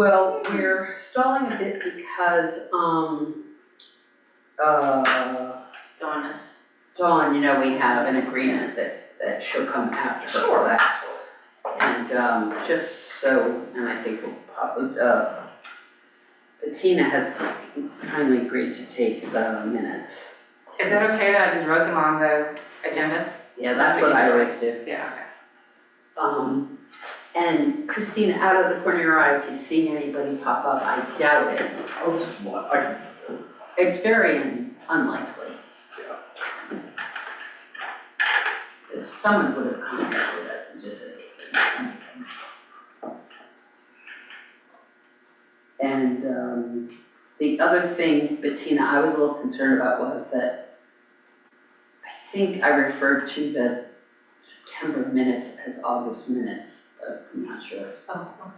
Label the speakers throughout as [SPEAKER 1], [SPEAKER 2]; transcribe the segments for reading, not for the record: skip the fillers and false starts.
[SPEAKER 1] Well, we're stalling a bit because, Dawn, you know, we have an agreement that she'll come after her class. And, just so, and I think we'll probably, Bettina has kindly agreed to take the minutes.
[SPEAKER 2] Is that okay that I just wrote them on the agenda?
[SPEAKER 1] Yeah, that's what I always do.
[SPEAKER 2] Yeah, okay.
[SPEAKER 1] And Christina, out of the corner of your eye, if you see anybody pop up, I doubt it.
[SPEAKER 3] I'll just, I can see it.
[SPEAKER 1] It's very unlikely.
[SPEAKER 3] Yeah.
[SPEAKER 1] Because someone would have contacted us and just said, hey. And the other thing, Bettina, I was a little concerned about was that I think I referred to the September minutes as August minutes, but I'm not sure.
[SPEAKER 2] Oh, okay.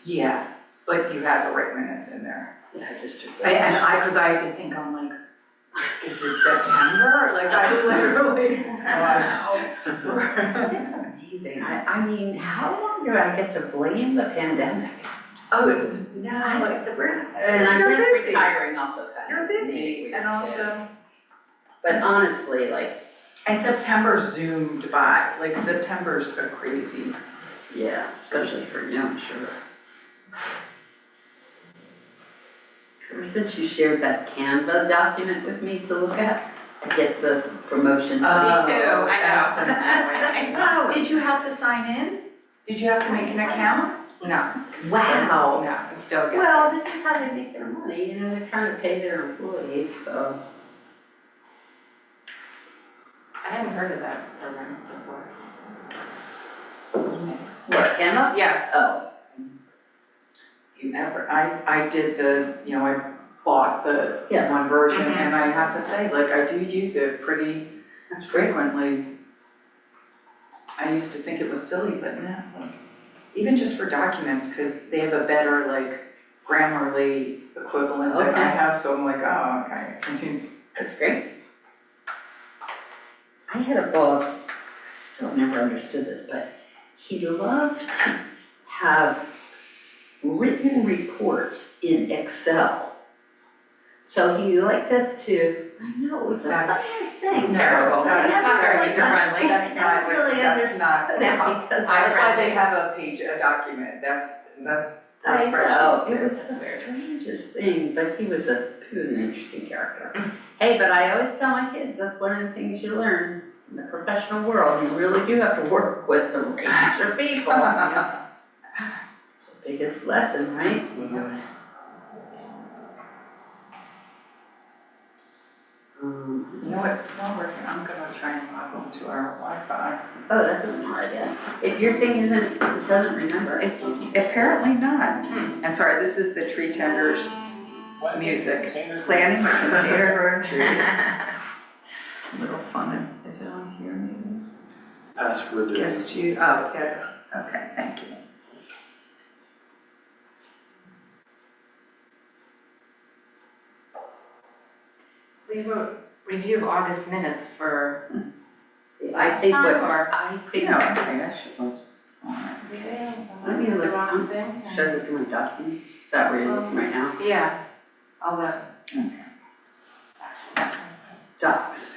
[SPEAKER 4] Yeah, but you have the right minutes in there.
[SPEAKER 1] Yeah, I just took
[SPEAKER 4] And
[SPEAKER 1] that.
[SPEAKER 4] cause I had to think, I'm like, is it September? Like I literally.
[SPEAKER 1] It's amazing. I mean, how long do I get to blame the pandemic?
[SPEAKER 4] Oh, no, like
[SPEAKER 1] And I
[SPEAKER 4] you're
[SPEAKER 1] guess
[SPEAKER 4] busy.
[SPEAKER 1] retiring also kind
[SPEAKER 4] You're
[SPEAKER 1] of
[SPEAKER 4] busy,
[SPEAKER 1] made it weird,
[SPEAKER 4] and
[SPEAKER 1] too.
[SPEAKER 4] also,
[SPEAKER 1] But honestly, like,
[SPEAKER 4] and September zoomed by, like September's a crazy.
[SPEAKER 1] yeah, especially for you, I'm sure. Ever since you shared that Canva document with me to look at, I get the promotion.
[SPEAKER 2] Me too, I
[SPEAKER 4] that's
[SPEAKER 2] know.
[SPEAKER 4] Wow, did you have to sign in? Did you have to make an account?
[SPEAKER 2] No,
[SPEAKER 4] Wow.
[SPEAKER 2] no, it's still good.
[SPEAKER 1] Well, this is how they make their money, you know, they're trying to pay their employees, so.
[SPEAKER 2] I hadn't heard of that program before.
[SPEAKER 1] What, Canva?
[SPEAKER 2] Yeah.
[SPEAKER 1] Oh,
[SPEAKER 4] You ever, I did the, you know, I bought the
[SPEAKER 1] Yeah.
[SPEAKER 4] one version
[SPEAKER 2] Mhm.
[SPEAKER 4] and I have to say, like, I do use it pretty frequently. I used to think it was silly, but no, like, even just for documents, because they have a better, like, Grammarly equivalent than I
[SPEAKER 1] Okay.
[SPEAKER 4] have, so I'm like, oh, okay, continue.
[SPEAKER 1] that's great. I had a boss, still never understood this, but he loved to have written reports in Excel. So he liked us to, I know, it was the
[SPEAKER 4] That's
[SPEAKER 1] funniest thing.
[SPEAKER 2] Terrible.
[SPEAKER 4] That's
[SPEAKER 2] It's not very
[SPEAKER 1] really
[SPEAKER 2] user friendly.
[SPEAKER 4] That's not,
[SPEAKER 1] I really
[SPEAKER 4] that's not.
[SPEAKER 1] understood that because
[SPEAKER 4] That's why
[SPEAKER 2] I-
[SPEAKER 4] they have a page, a document, that's for
[SPEAKER 1] I know,
[SPEAKER 4] spreadsheets.
[SPEAKER 1] it was the
[SPEAKER 2] That's weird.
[SPEAKER 1] strangest thing, but he was an interesting character. Hey, but I always tell my kids, that's one of the things you learn in the professional world, you really do have to work with a range of people. It's the biggest lesson, right?
[SPEAKER 4] You know what, while we're here, I'm gonna try and log into our Wi-Fi.
[SPEAKER 1] Oh, that's a smart idea. If your thing doesn't remember.
[SPEAKER 4] It's apparently not. And sorry, this is the tree tenders music. Planning a container for a tree. Little fun, is it on here maybe?
[SPEAKER 3] Password.
[SPEAKER 4] Guess you, oh, yes, okay, thank you.
[SPEAKER 2] We wrote review of August minutes for.
[SPEAKER 1] See, I think what, I think,
[SPEAKER 4] No, okay, that shit was on
[SPEAKER 1] let me look,
[SPEAKER 2] The wrong thing?
[SPEAKER 1] should I look at my document? Is that where you're looking right now?
[SPEAKER 2] Yeah, all the.
[SPEAKER 1] Docs.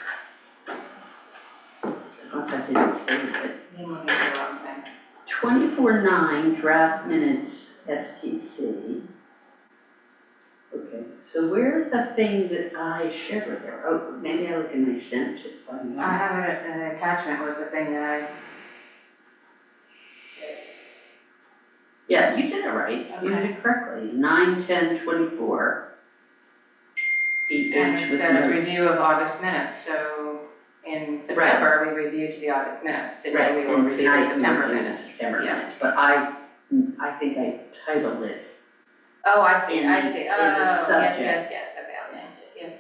[SPEAKER 1] Once I didn't save it.
[SPEAKER 2] You moved into the wrong thing.
[SPEAKER 1] 24/9 draft minutes STC. Okay, so where's the thing that I shared with her? Oh, maybe I look in my sent to find
[SPEAKER 2] I
[SPEAKER 1] that.
[SPEAKER 2] have an attachment was the thing that I.
[SPEAKER 1] Yeah, you did it right. You did it correctly. 9/10/24.
[SPEAKER 2] And
[SPEAKER 1] PH
[SPEAKER 2] it
[SPEAKER 1] with
[SPEAKER 2] says
[SPEAKER 1] notes.
[SPEAKER 2] review of August minutes, so in September, we reviewed the August minutes. Today,
[SPEAKER 1] Right,
[SPEAKER 2] we will
[SPEAKER 1] and
[SPEAKER 2] review the
[SPEAKER 1] tonight we
[SPEAKER 2] September
[SPEAKER 1] reviewed the
[SPEAKER 2] minutes.
[SPEAKER 1] September
[SPEAKER 2] Yeah.
[SPEAKER 1] minutes, but I think I titled it.
[SPEAKER 2] Oh, I see,
[SPEAKER 1] In
[SPEAKER 2] I
[SPEAKER 1] the-
[SPEAKER 2] see.
[SPEAKER 1] in the
[SPEAKER 2] Oh, yes,
[SPEAKER 1] subject.
[SPEAKER 2] yes, I found it, yeah.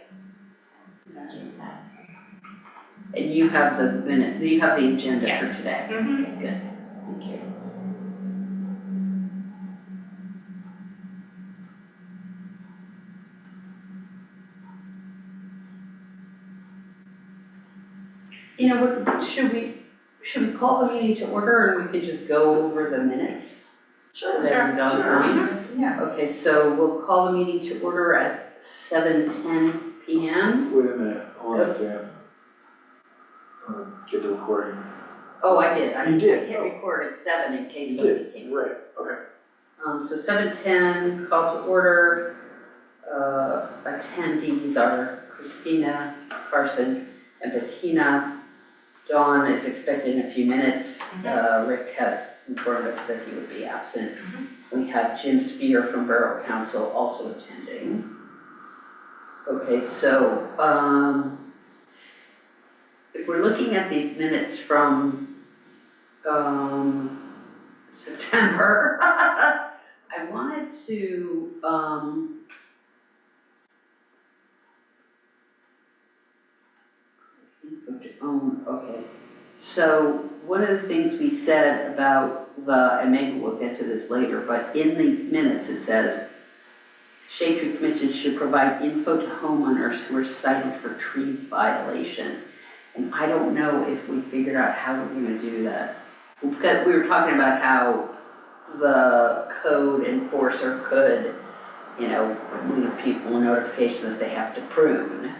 [SPEAKER 1] And you have the minute, you have the agenda
[SPEAKER 2] Yes.
[SPEAKER 1] for today.
[SPEAKER 2] Mhm.
[SPEAKER 1] Okay, good, thank you. You know, what, should should we call the meeting to order and we could just go over the minutes? So that we don't mind?
[SPEAKER 4] Yeah.
[SPEAKER 1] Okay, so we'll call the meeting to order at 7:10 PM.
[SPEAKER 3] Wait a minute, I'll have to, get the recording.
[SPEAKER 1] Oh, I did, I
[SPEAKER 3] You did?
[SPEAKER 1] hit record at 7 in case
[SPEAKER 3] You
[SPEAKER 1] somebody
[SPEAKER 3] did,
[SPEAKER 1] came.
[SPEAKER 3] right, okay.
[SPEAKER 1] So 7:10, call to order. Attendees are Christina Carson and Bettina. Dawn is expected in a few minutes. Rick has informed us that he would be absent. We have Jim Spear from Borough Council also attending. Okay, so, if we're looking at these minutes from, September, I wanted to, okay. So one of the things we said about and maybe we'll get to this later, but in these minutes it says, Shade Tree Commission should provide info to homeowners who are cited for tree violation. And I don't know if we figured out how we're gonna do that. Because we were talking about how the code enforcer could, leave people a notification that they have to prune.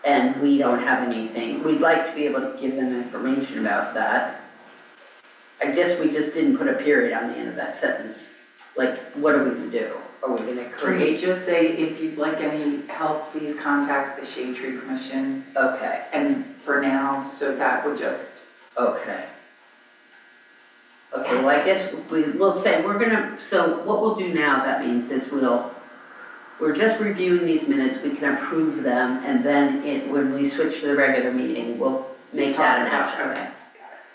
[SPEAKER 1] And we don't have anything. We'd like to be able to give them information about that. We just didn't put a period on the end of that sentence. Like, what are we gonna do? Are we gonna
[SPEAKER 4] Can we
[SPEAKER 1] create?
[SPEAKER 4] just say, if you'd like any help, please contact the Shade Tree Commission,
[SPEAKER 1] Okay,
[SPEAKER 4] and for now, so that would just,
[SPEAKER 1] okay. Okay, well, I guess we'll say, so what we'll do now, that means is we're just reviewing these minutes, we can approve them, and then when we switch to the regular meeting, we'll make that an
[SPEAKER 4] Talk about-
[SPEAKER 1] action.
[SPEAKER 4] okay.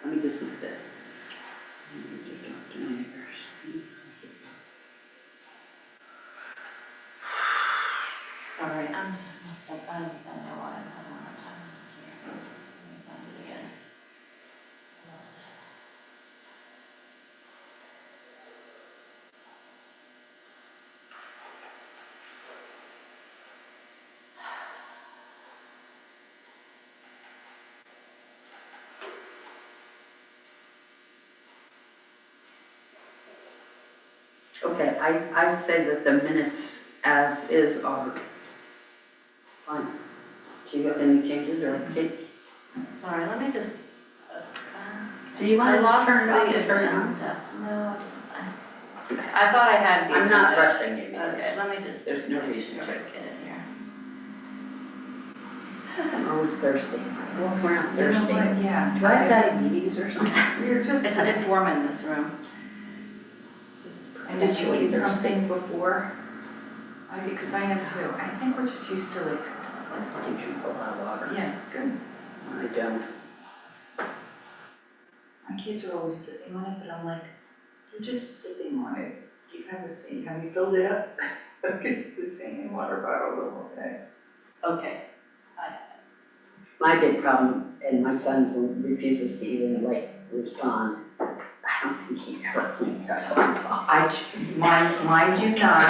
[SPEAKER 1] Let me just look at this.
[SPEAKER 2] Sorry, I'm messed up, I don't know why I'm having a hard time with this here. Let me find it again. I lost it.
[SPEAKER 1] Okay, I say that the minutes as is are fine. Do you have any changes or updates?
[SPEAKER 2] Sorry, let me just,
[SPEAKER 1] Do you want
[SPEAKER 2] I
[SPEAKER 1] to
[SPEAKER 2] lost
[SPEAKER 1] just turn it off
[SPEAKER 2] the
[SPEAKER 1] and turn it on?
[SPEAKER 2] agenda. No, I thought I had the
[SPEAKER 1] I'm not
[SPEAKER 2] agenda.
[SPEAKER 1] rushing you because
[SPEAKER 2] Okay, let me just.
[SPEAKER 1] there's no reason to.
[SPEAKER 2] Get it here.
[SPEAKER 1] I'm always thirsty. I walk around
[SPEAKER 4] you know
[SPEAKER 1] thirsty.
[SPEAKER 4] what, yeah.
[SPEAKER 1] Do I have diabetes or something?
[SPEAKER 4] We're just,
[SPEAKER 2] It's warm in this room.
[SPEAKER 4] and did you eat
[SPEAKER 1] Thirsty.
[SPEAKER 4] something before? I did, because I am too. I think we're just used to like,
[SPEAKER 1] Do you drink a lot of water?
[SPEAKER 4] yeah, good.
[SPEAKER 1] I don't.
[SPEAKER 4] My kids are always sipping on it, but I'm like, you're just sipping on it. You have the same, have you filled it up? Like it's the same water bottle the whole day.
[SPEAKER 2] Okay.
[SPEAKER 1] My big problem, and my son refuses to even respond, I don't think he ever cleans up.
[SPEAKER 4] Mine do not,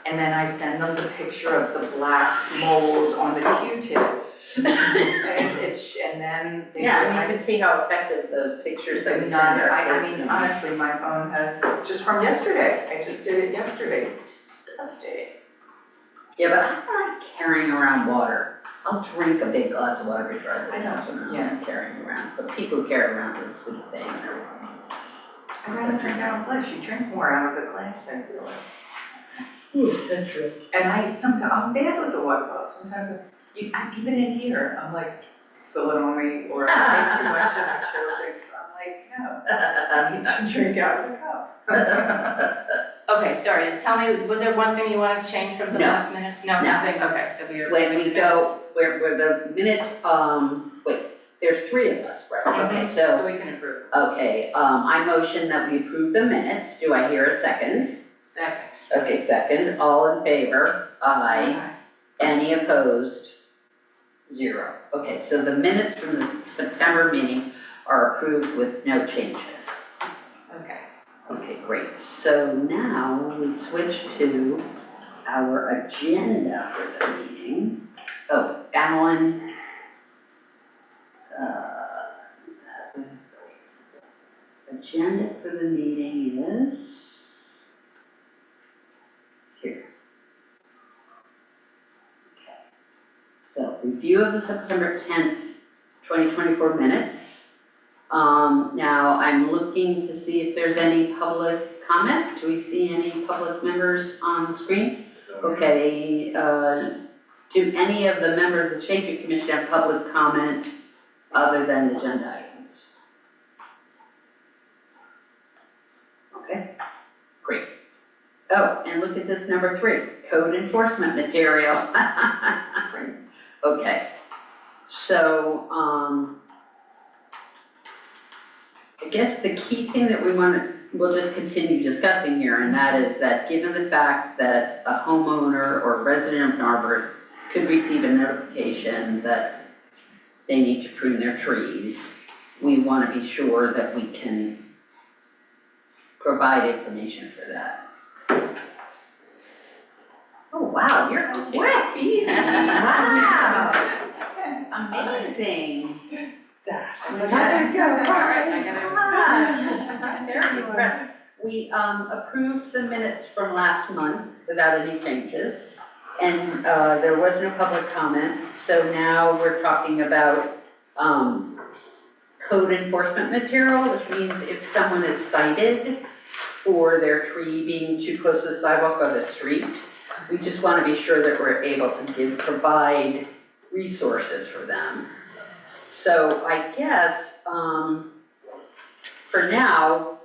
[SPEAKER 4] and then I send them the picture of the black mold on the Q-tip. And then they.
[SPEAKER 1] Yeah, I mean, you can see how effective those pictures that we send our
[SPEAKER 4] I
[SPEAKER 1] kids.
[SPEAKER 4] mean, honestly, my phone has, just from yesterday, I just did it yesterday, it's disgusting.
[SPEAKER 1] Yeah, but I don't like carrying around water. I'll drink a big glass of water before I leave the house when I'm
[SPEAKER 4] yeah.
[SPEAKER 1] not carrying around. But people who carry around this silly thing are.
[SPEAKER 4] I'd rather drink out of glass, you drink more out of the glass, I feel like.
[SPEAKER 1] That's true.
[SPEAKER 4] And I'm bad with the water bottle, sometimes, even in here, I'm like, spill it on me, or I take too much of the children, so I'm like, no, I need to drink out of the cup.
[SPEAKER 2] Okay, sorry, tell me, was there one thing you wanted to change from the
[SPEAKER 1] No.
[SPEAKER 2] last minutes? No,
[SPEAKER 1] No.
[SPEAKER 2] nothing, okay, so we are.
[SPEAKER 1] When we go, where the minutes, there's three of us, right? Okay, so.
[SPEAKER 2] So we can approve.
[SPEAKER 1] Okay, I motion that we approve the minutes. Do I hear a second?
[SPEAKER 2] Second.
[SPEAKER 1] Okay, second. All in favor? Aye. Any opposed? 0. Okay, so the minutes from the September meeting are approved with no changes.
[SPEAKER 2] Okay.
[SPEAKER 1] Okay, great. So now we switch to our agenda for the meeting. Oh, Alan, agenda for the meeting is here. Okay. So, review of the September 10th, 2024 minutes. Now I'm looking to see if there's any public comment. Do we see any public members on the screen? Okay, do any of the members of the Shade Tree Commission have public comment other than agenda items? Okay, great. Oh, and look at this number 3, code enforcement material. Okay, so, I guess the key thing that we'll just continue discussing here, and that is that given the fact that a homeowner or resident of Narberth could receive a notification that they need to prune their trees, we want to be sure that we can provide information for that. Oh, wow, you're quick. Wow, amazing.
[SPEAKER 3] Dash.
[SPEAKER 1] We gotta go.
[SPEAKER 2] Alright, I
[SPEAKER 1] Very impressed. We approved the minutes from last month without any changes. And there was no public comment, so now we're talking about code enforcement material, which means if someone is cited for their tree being too close to the sidewalk or the street, we just want to be sure that we're able to provide resources for them. So I guess, for now,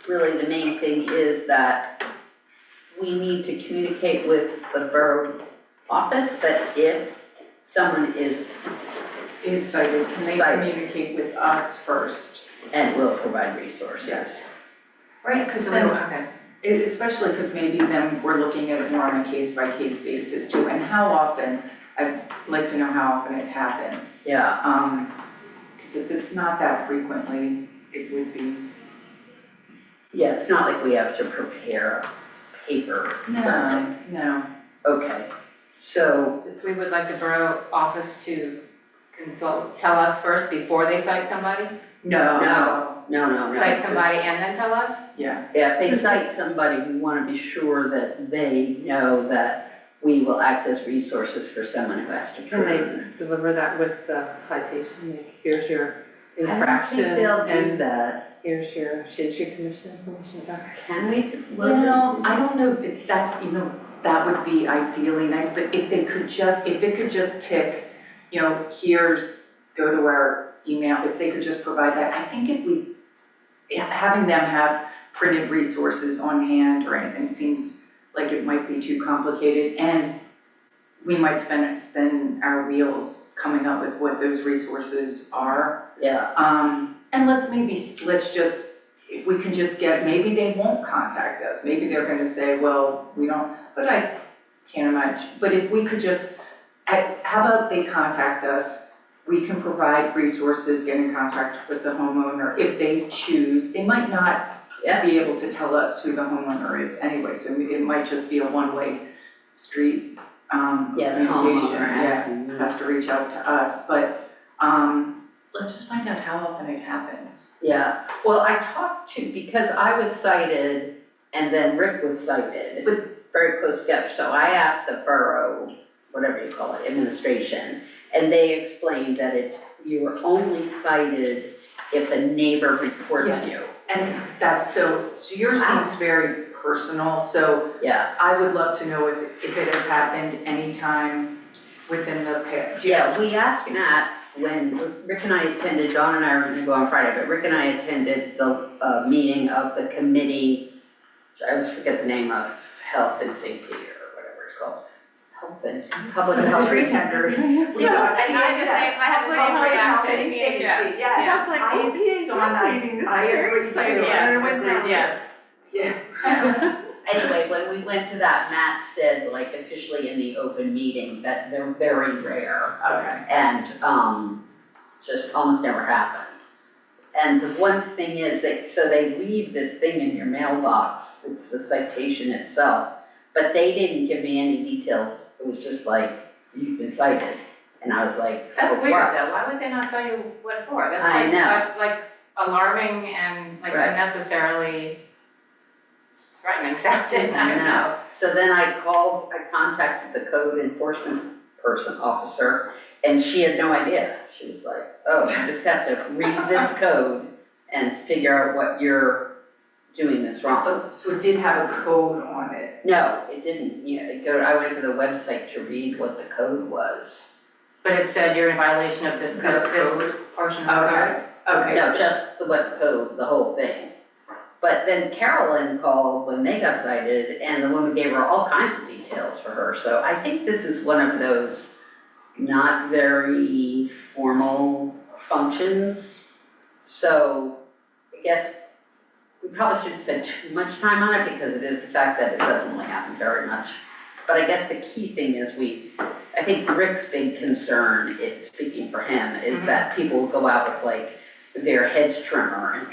[SPEAKER 1] really the main thing is that we need to communicate with the borough office that if someone is
[SPEAKER 4] Cited, can they
[SPEAKER 1] Cited.
[SPEAKER 4] communicate with us first?
[SPEAKER 1] and will provide resources.
[SPEAKER 4] Right, because then, especially because maybe then we're looking at it more on a case-by-case basis too, and how often, I'd like to know how often it happens.
[SPEAKER 1] Yeah,
[SPEAKER 4] Because if it's not that frequently, it would be.
[SPEAKER 1] yeah, it's not like we have to prepare paper or something.
[SPEAKER 4] No.
[SPEAKER 1] Okay, so,
[SPEAKER 2] We would like the borough office to tell us first before they cite somebody?
[SPEAKER 1] no.
[SPEAKER 2] Cite somebody and then tell us?
[SPEAKER 4] Yeah,
[SPEAKER 1] Yeah, if they cite somebody, we want to be sure that they know that we will act as resources for someone who has to
[SPEAKER 5] Can they
[SPEAKER 1] prove.
[SPEAKER 5] deliver that with the citation, like, here's your
[SPEAKER 1] I don't
[SPEAKER 5] infraction,
[SPEAKER 1] think they'll do
[SPEAKER 5] and
[SPEAKER 1] that.
[SPEAKER 5] here's your Shade Tree Commission information back?
[SPEAKER 1] Can we?
[SPEAKER 4] I don't know, if that's, that would be ideally nice, but if it could just tick, here's, go to our email, if they could just provide that, I think having them have printed resources on hand or anything seems like it might be too complicated, and we might spin our wheels coming up with what those resources are.
[SPEAKER 1] Yeah,
[SPEAKER 4] And if we can just get, maybe they won't contact us, maybe they're gonna say, well, we don't, but I can't imagine. But if we could just, how about they contact us, we can provide resources, get in contact with the homeowner if they choose. They might not
[SPEAKER 1] yeah,
[SPEAKER 4] be able to tell us who the homeowner is anyway, so it might just be a one-way street,
[SPEAKER 1] yeah, the
[SPEAKER 4] communication,
[SPEAKER 1] homeowner asking.
[SPEAKER 4] has to reach out to us, but, let's just find out how often it happens.
[SPEAKER 1] Yeah, well, I talked to, because I was cited and then Rick was cited, very close together, so I asked the borough, whatever you call it, administration, and they explained that you were only cited if a neighbor reports you.
[SPEAKER 4] And that's so yours seems very personal, so
[SPEAKER 1] Yeah,
[SPEAKER 4] I would love to know if it has happened anytime within the past.
[SPEAKER 1] yeah, we asked Matt when Rick and I attended, Dawn and I were gonna go on Friday, but Rick and I attended the meeting of the committee, I always forget the name of, health and safety or whatever it's called. Health and, public health pretenders.
[SPEAKER 2] And I have the same, I have the same reaction,
[SPEAKER 4] Safety,
[SPEAKER 2] EHS.
[SPEAKER 4] yes.
[SPEAKER 5] Sounds like
[SPEAKER 4] I-
[SPEAKER 5] a PHS
[SPEAKER 4] Dawn,
[SPEAKER 5] meeting, this is
[SPEAKER 4] I
[SPEAKER 5] very
[SPEAKER 4] agree too.
[SPEAKER 5] exciting, and I went down.
[SPEAKER 4] Yeah.
[SPEAKER 1] Anyway, when we went to that, Matt said, like, officially in the open meeting, that they're very rare
[SPEAKER 4] Okay.
[SPEAKER 1] and, just almost never happen. And the one thing is so they leave this thing in your mailbox, it's the citation itself, but they didn't give me any details. It was just like, you've been cited. And I was like,
[SPEAKER 2] That's
[SPEAKER 1] for
[SPEAKER 2] weird
[SPEAKER 1] what?
[SPEAKER 2] though, why would they not tell you what for? That's
[SPEAKER 1] I
[SPEAKER 2] like,
[SPEAKER 1] know.
[SPEAKER 2] like alarming and like
[SPEAKER 1] Right.
[SPEAKER 2] unnecessarily threatening sounding, I don't know.
[SPEAKER 1] So then I contacted the code enforcement officer, and she had no idea. She was like, oh, you just have to read this code and figure out what you're doing that's wrong.
[SPEAKER 4] Oh, so it did have a code on it.
[SPEAKER 1] No, it didn't, I went to the website to read what the code was.
[SPEAKER 2] But it said you're in violation of this code,
[SPEAKER 4] This
[SPEAKER 2] this
[SPEAKER 4] code?
[SPEAKER 2] portion of the code.
[SPEAKER 4] Okay,
[SPEAKER 1] No,
[SPEAKER 4] so,
[SPEAKER 1] just what code, the whole thing. But then Carolyn called when they got cited, and the woman gave her all kinds of details for her. So I think this is one of those not very formal functions. So I guess we probably shouldn't spend too much time on it because it is the fact that it doesn't really happen very much. But I guess the key thing is I think Rick's big concern, speaking for him, is that people will go out with like their hedge trimmer and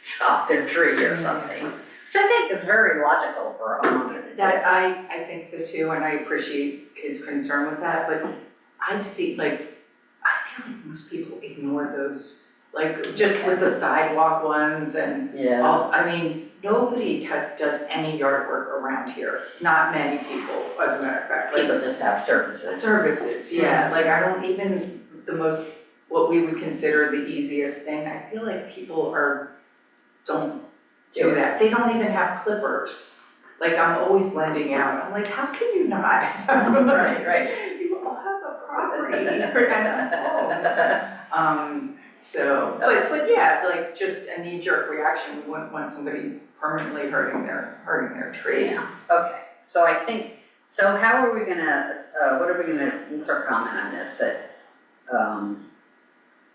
[SPEAKER 1] chop their tree or something. Which I think is very logical for a homeowner to do.
[SPEAKER 4] that, I think so too, and I appreciate his concern with that, but I've seen, like, I feel like most people ignore those, like, just with the sidewalk ones and
[SPEAKER 1] Yeah,
[SPEAKER 4] all, I mean, nobody does any yard work around here, not many people, as a matter of fact, like,
[SPEAKER 1] people just have services.
[SPEAKER 4] services, yeah, like, I don't even, what we would consider the easiest thing, I feel like people don't do that, they don't even have clippers. Like, I'm always lending out, I'm like, how can you not have?
[SPEAKER 1] Right.
[SPEAKER 4] You all have a property and a home. So, but yeah, like, just a knee-jerk reaction, we wouldn't want somebody permanently hurting their tree.
[SPEAKER 1] Yeah, okay, so I think, so how are we gonna, what's our comment on this, that,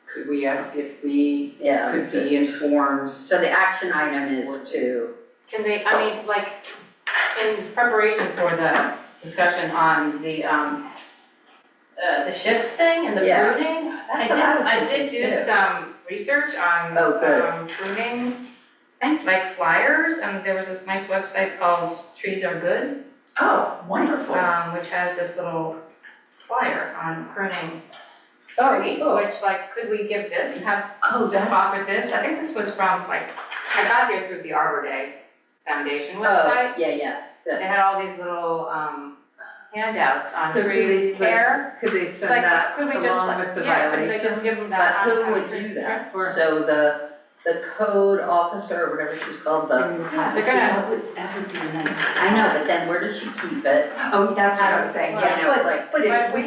[SPEAKER 4] Could we ask if we
[SPEAKER 1] yeah.
[SPEAKER 4] could
[SPEAKER 1] just-
[SPEAKER 4] be informed?
[SPEAKER 1] So the action item is to,
[SPEAKER 2] Can they, I mean, like, in preparation for the discussion on the shift thing and the
[SPEAKER 1] Yeah.
[SPEAKER 2] pruning,
[SPEAKER 1] That's what I was
[SPEAKER 2] I did
[SPEAKER 1] thinking
[SPEAKER 2] do
[SPEAKER 1] too.
[SPEAKER 2] some research on
[SPEAKER 1] Oh, good.
[SPEAKER 2] pruning,
[SPEAKER 1] thank you.
[SPEAKER 2] like flyers, and there was this nice website called Trees Are Good,
[SPEAKER 4] Oh, wonderful.
[SPEAKER 2] which has this little flyer on pruning
[SPEAKER 1] Oh,
[SPEAKER 2] trees,
[SPEAKER 1] cool.
[SPEAKER 2] which like, could we give this,
[SPEAKER 4] Oh,
[SPEAKER 2] just
[SPEAKER 4] that's,
[SPEAKER 2] offer this? I think this was from like, I got here through the Arbor Day Foundation
[SPEAKER 1] Oh,
[SPEAKER 2] website.
[SPEAKER 1] yeah,
[SPEAKER 2] They had all these little handouts on
[SPEAKER 5] So could
[SPEAKER 2] tree
[SPEAKER 5] they,
[SPEAKER 2] care.
[SPEAKER 5] could they
[SPEAKER 2] It's
[SPEAKER 5] send
[SPEAKER 2] like,
[SPEAKER 5] that
[SPEAKER 2] could we just
[SPEAKER 5] along
[SPEAKER 2] like,
[SPEAKER 5] with the
[SPEAKER 2] yeah, could they
[SPEAKER 5] violation?
[SPEAKER 2] just give them
[SPEAKER 1] but
[SPEAKER 2] that?
[SPEAKER 1] who
[SPEAKER 2] on
[SPEAKER 1] would
[SPEAKER 2] tree
[SPEAKER 1] do
[SPEAKER 2] care?
[SPEAKER 1] that?
[SPEAKER 5] Or-
[SPEAKER 1] So the code officer, or whatever she's called,
[SPEAKER 2] Yeah, they're gonna,
[SPEAKER 4] that would be nice.
[SPEAKER 1] I know, but then where does she keep it?
[SPEAKER 4] Oh, that's what I was saying,
[SPEAKER 1] You
[SPEAKER 4] yeah,
[SPEAKER 1] know, like,
[SPEAKER 4] but if
[SPEAKER 2] but we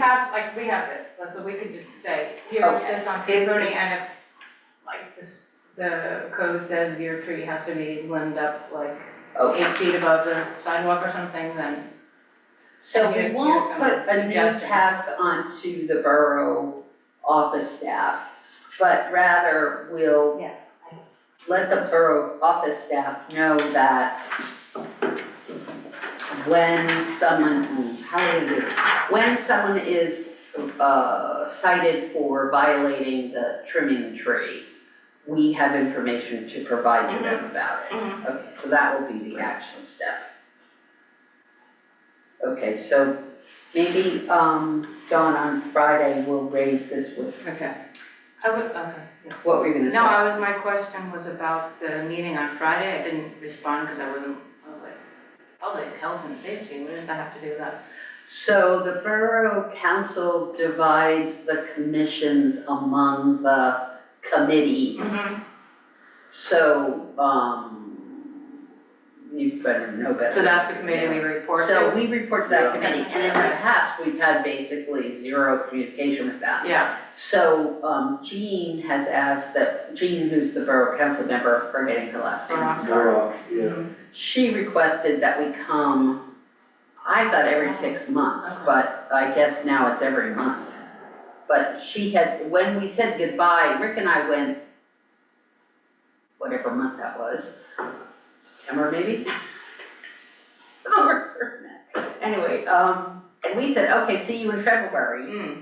[SPEAKER 2] have this, so we could just say, here's
[SPEAKER 1] Okay.
[SPEAKER 2] this on tree pruning, and if, like, this, the code says your tree has to be limbed up like
[SPEAKER 1] Okay,
[SPEAKER 2] 8 feet above the sidewalk or something, then
[SPEAKER 1] so we
[SPEAKER 2] Here's
[SPEAKER 1] won't
[SPEAKER 2] some
[SPEAKER 1] put a new
[SPEAKER 2] suggestions.
[SPEAKER 1] task onto the borough office staff, but rather we'll
[SPEAKER 2] Yeah.
[SPEAKER 1] let the borough office staff know that when someone, when someone is cited for violating the trimming the tree, we have information to provide to them about it.
[SPEAKER 2] Mhm.
[SPEAKER 1] Okay, so that will be the action step. Okay, so maybe, Dawn, on Friday, we'll raise this with,
[SPEAKER 5] Okay.
[SPEAKER 2] I would, okay.
[SPEAKER 1] what were you gonna say?
[SPEAKER 2] No, my question was about the meeting on Friday, I didn't respond because I was like, public health and safety, what does that have to do with us?
[SPEAKER 1] So the borough council divides the commissions among the committees.
[SPEAKER 2] Mhm.
[SPEAKER 1] So, you better know better.
[SPEAKER 2] So that's the committee we report to?
[SPEAKER 1] So we report to that
[SPEAKER 3] Yeah.
[SPEAKER 1] committee, and in the past, we've had basically zero communication with them.
[SPEAKER 2] Yeah,
[SPEAKER 1] So, Jean has asked that, Jean, who's the borough council member, forgetting her last name, I'm sorry.
[SPEAKER 3] Rock, yeah.
[SPEAKER 1] She requested that we come, I thought every 6 months, but I guess now it's every month. But she had, when we said goodbye, Rick and I went, whatever month that was, September maybe? Anyway, and we said, okay, see you in February.
[SPEAKER 2] mm,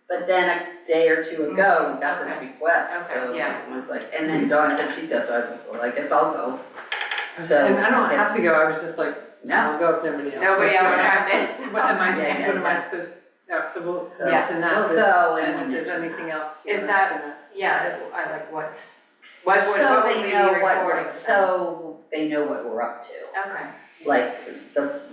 [SPEAKER 1] But then a day or two ago, we got this
[SPEAKER 2] Okay.
[SPEAKER 1] request, so
[SPEAKER 2] Okay, yeah.
[SPEAKER 1] it was like, and then Dawn said she'd go, so I was like, well, I guess I'll go. So.
[SPEAKER 5] And I don't have to go, I was just like,
[SPEAKER 1] No,
[SPEAKER 5] I'll go if nobody else.
[SPEAKER 2] Nobody
[SPEAKER 5] wants
[SPEAKER 2] else
[SPEAKER 5] to go.
[SPEAKER 2] has it.
[SPEAKER 5] What am I,
[SPEAKER 1] Yeah,
[SPEAKER 5] what am I
[SPEAKER 1] yeah.
[SPEAKER 5] supposed, so we'll
[SPEAKER 2] Yeah.
[SPEAKER 5] mention that.
[SPEAKER 1] we'll go
[SPEAKER 5] And
[SPEAKER 1] and
[SPEAKER 5] if
[SPEAKER 1] we'll
[SPEAKER 5] there's
[SPEAKER 1] mention
[SPEAKER 5] anything else.
[SPEAKER 2] Is
[SPEAKER 5] you
[SPEAKER 2] that-
[SPEAKER 5] know,
[SPEAKER 2] yeah, I like what What
[SPEAKER 1] So
[SPEAKER 2] would
[SPEAKER 1] they
[SPEAKER 2] we be
[SPEAKER 1] know what
[SPEAKER 2] recording
[SPEAKER 1] we're,
[SPEAKER 2] with them?
[SPEAKER 1] so they know what we're up to.
[SPEAKER 2] Okay.
[SPEAKER 1] Like,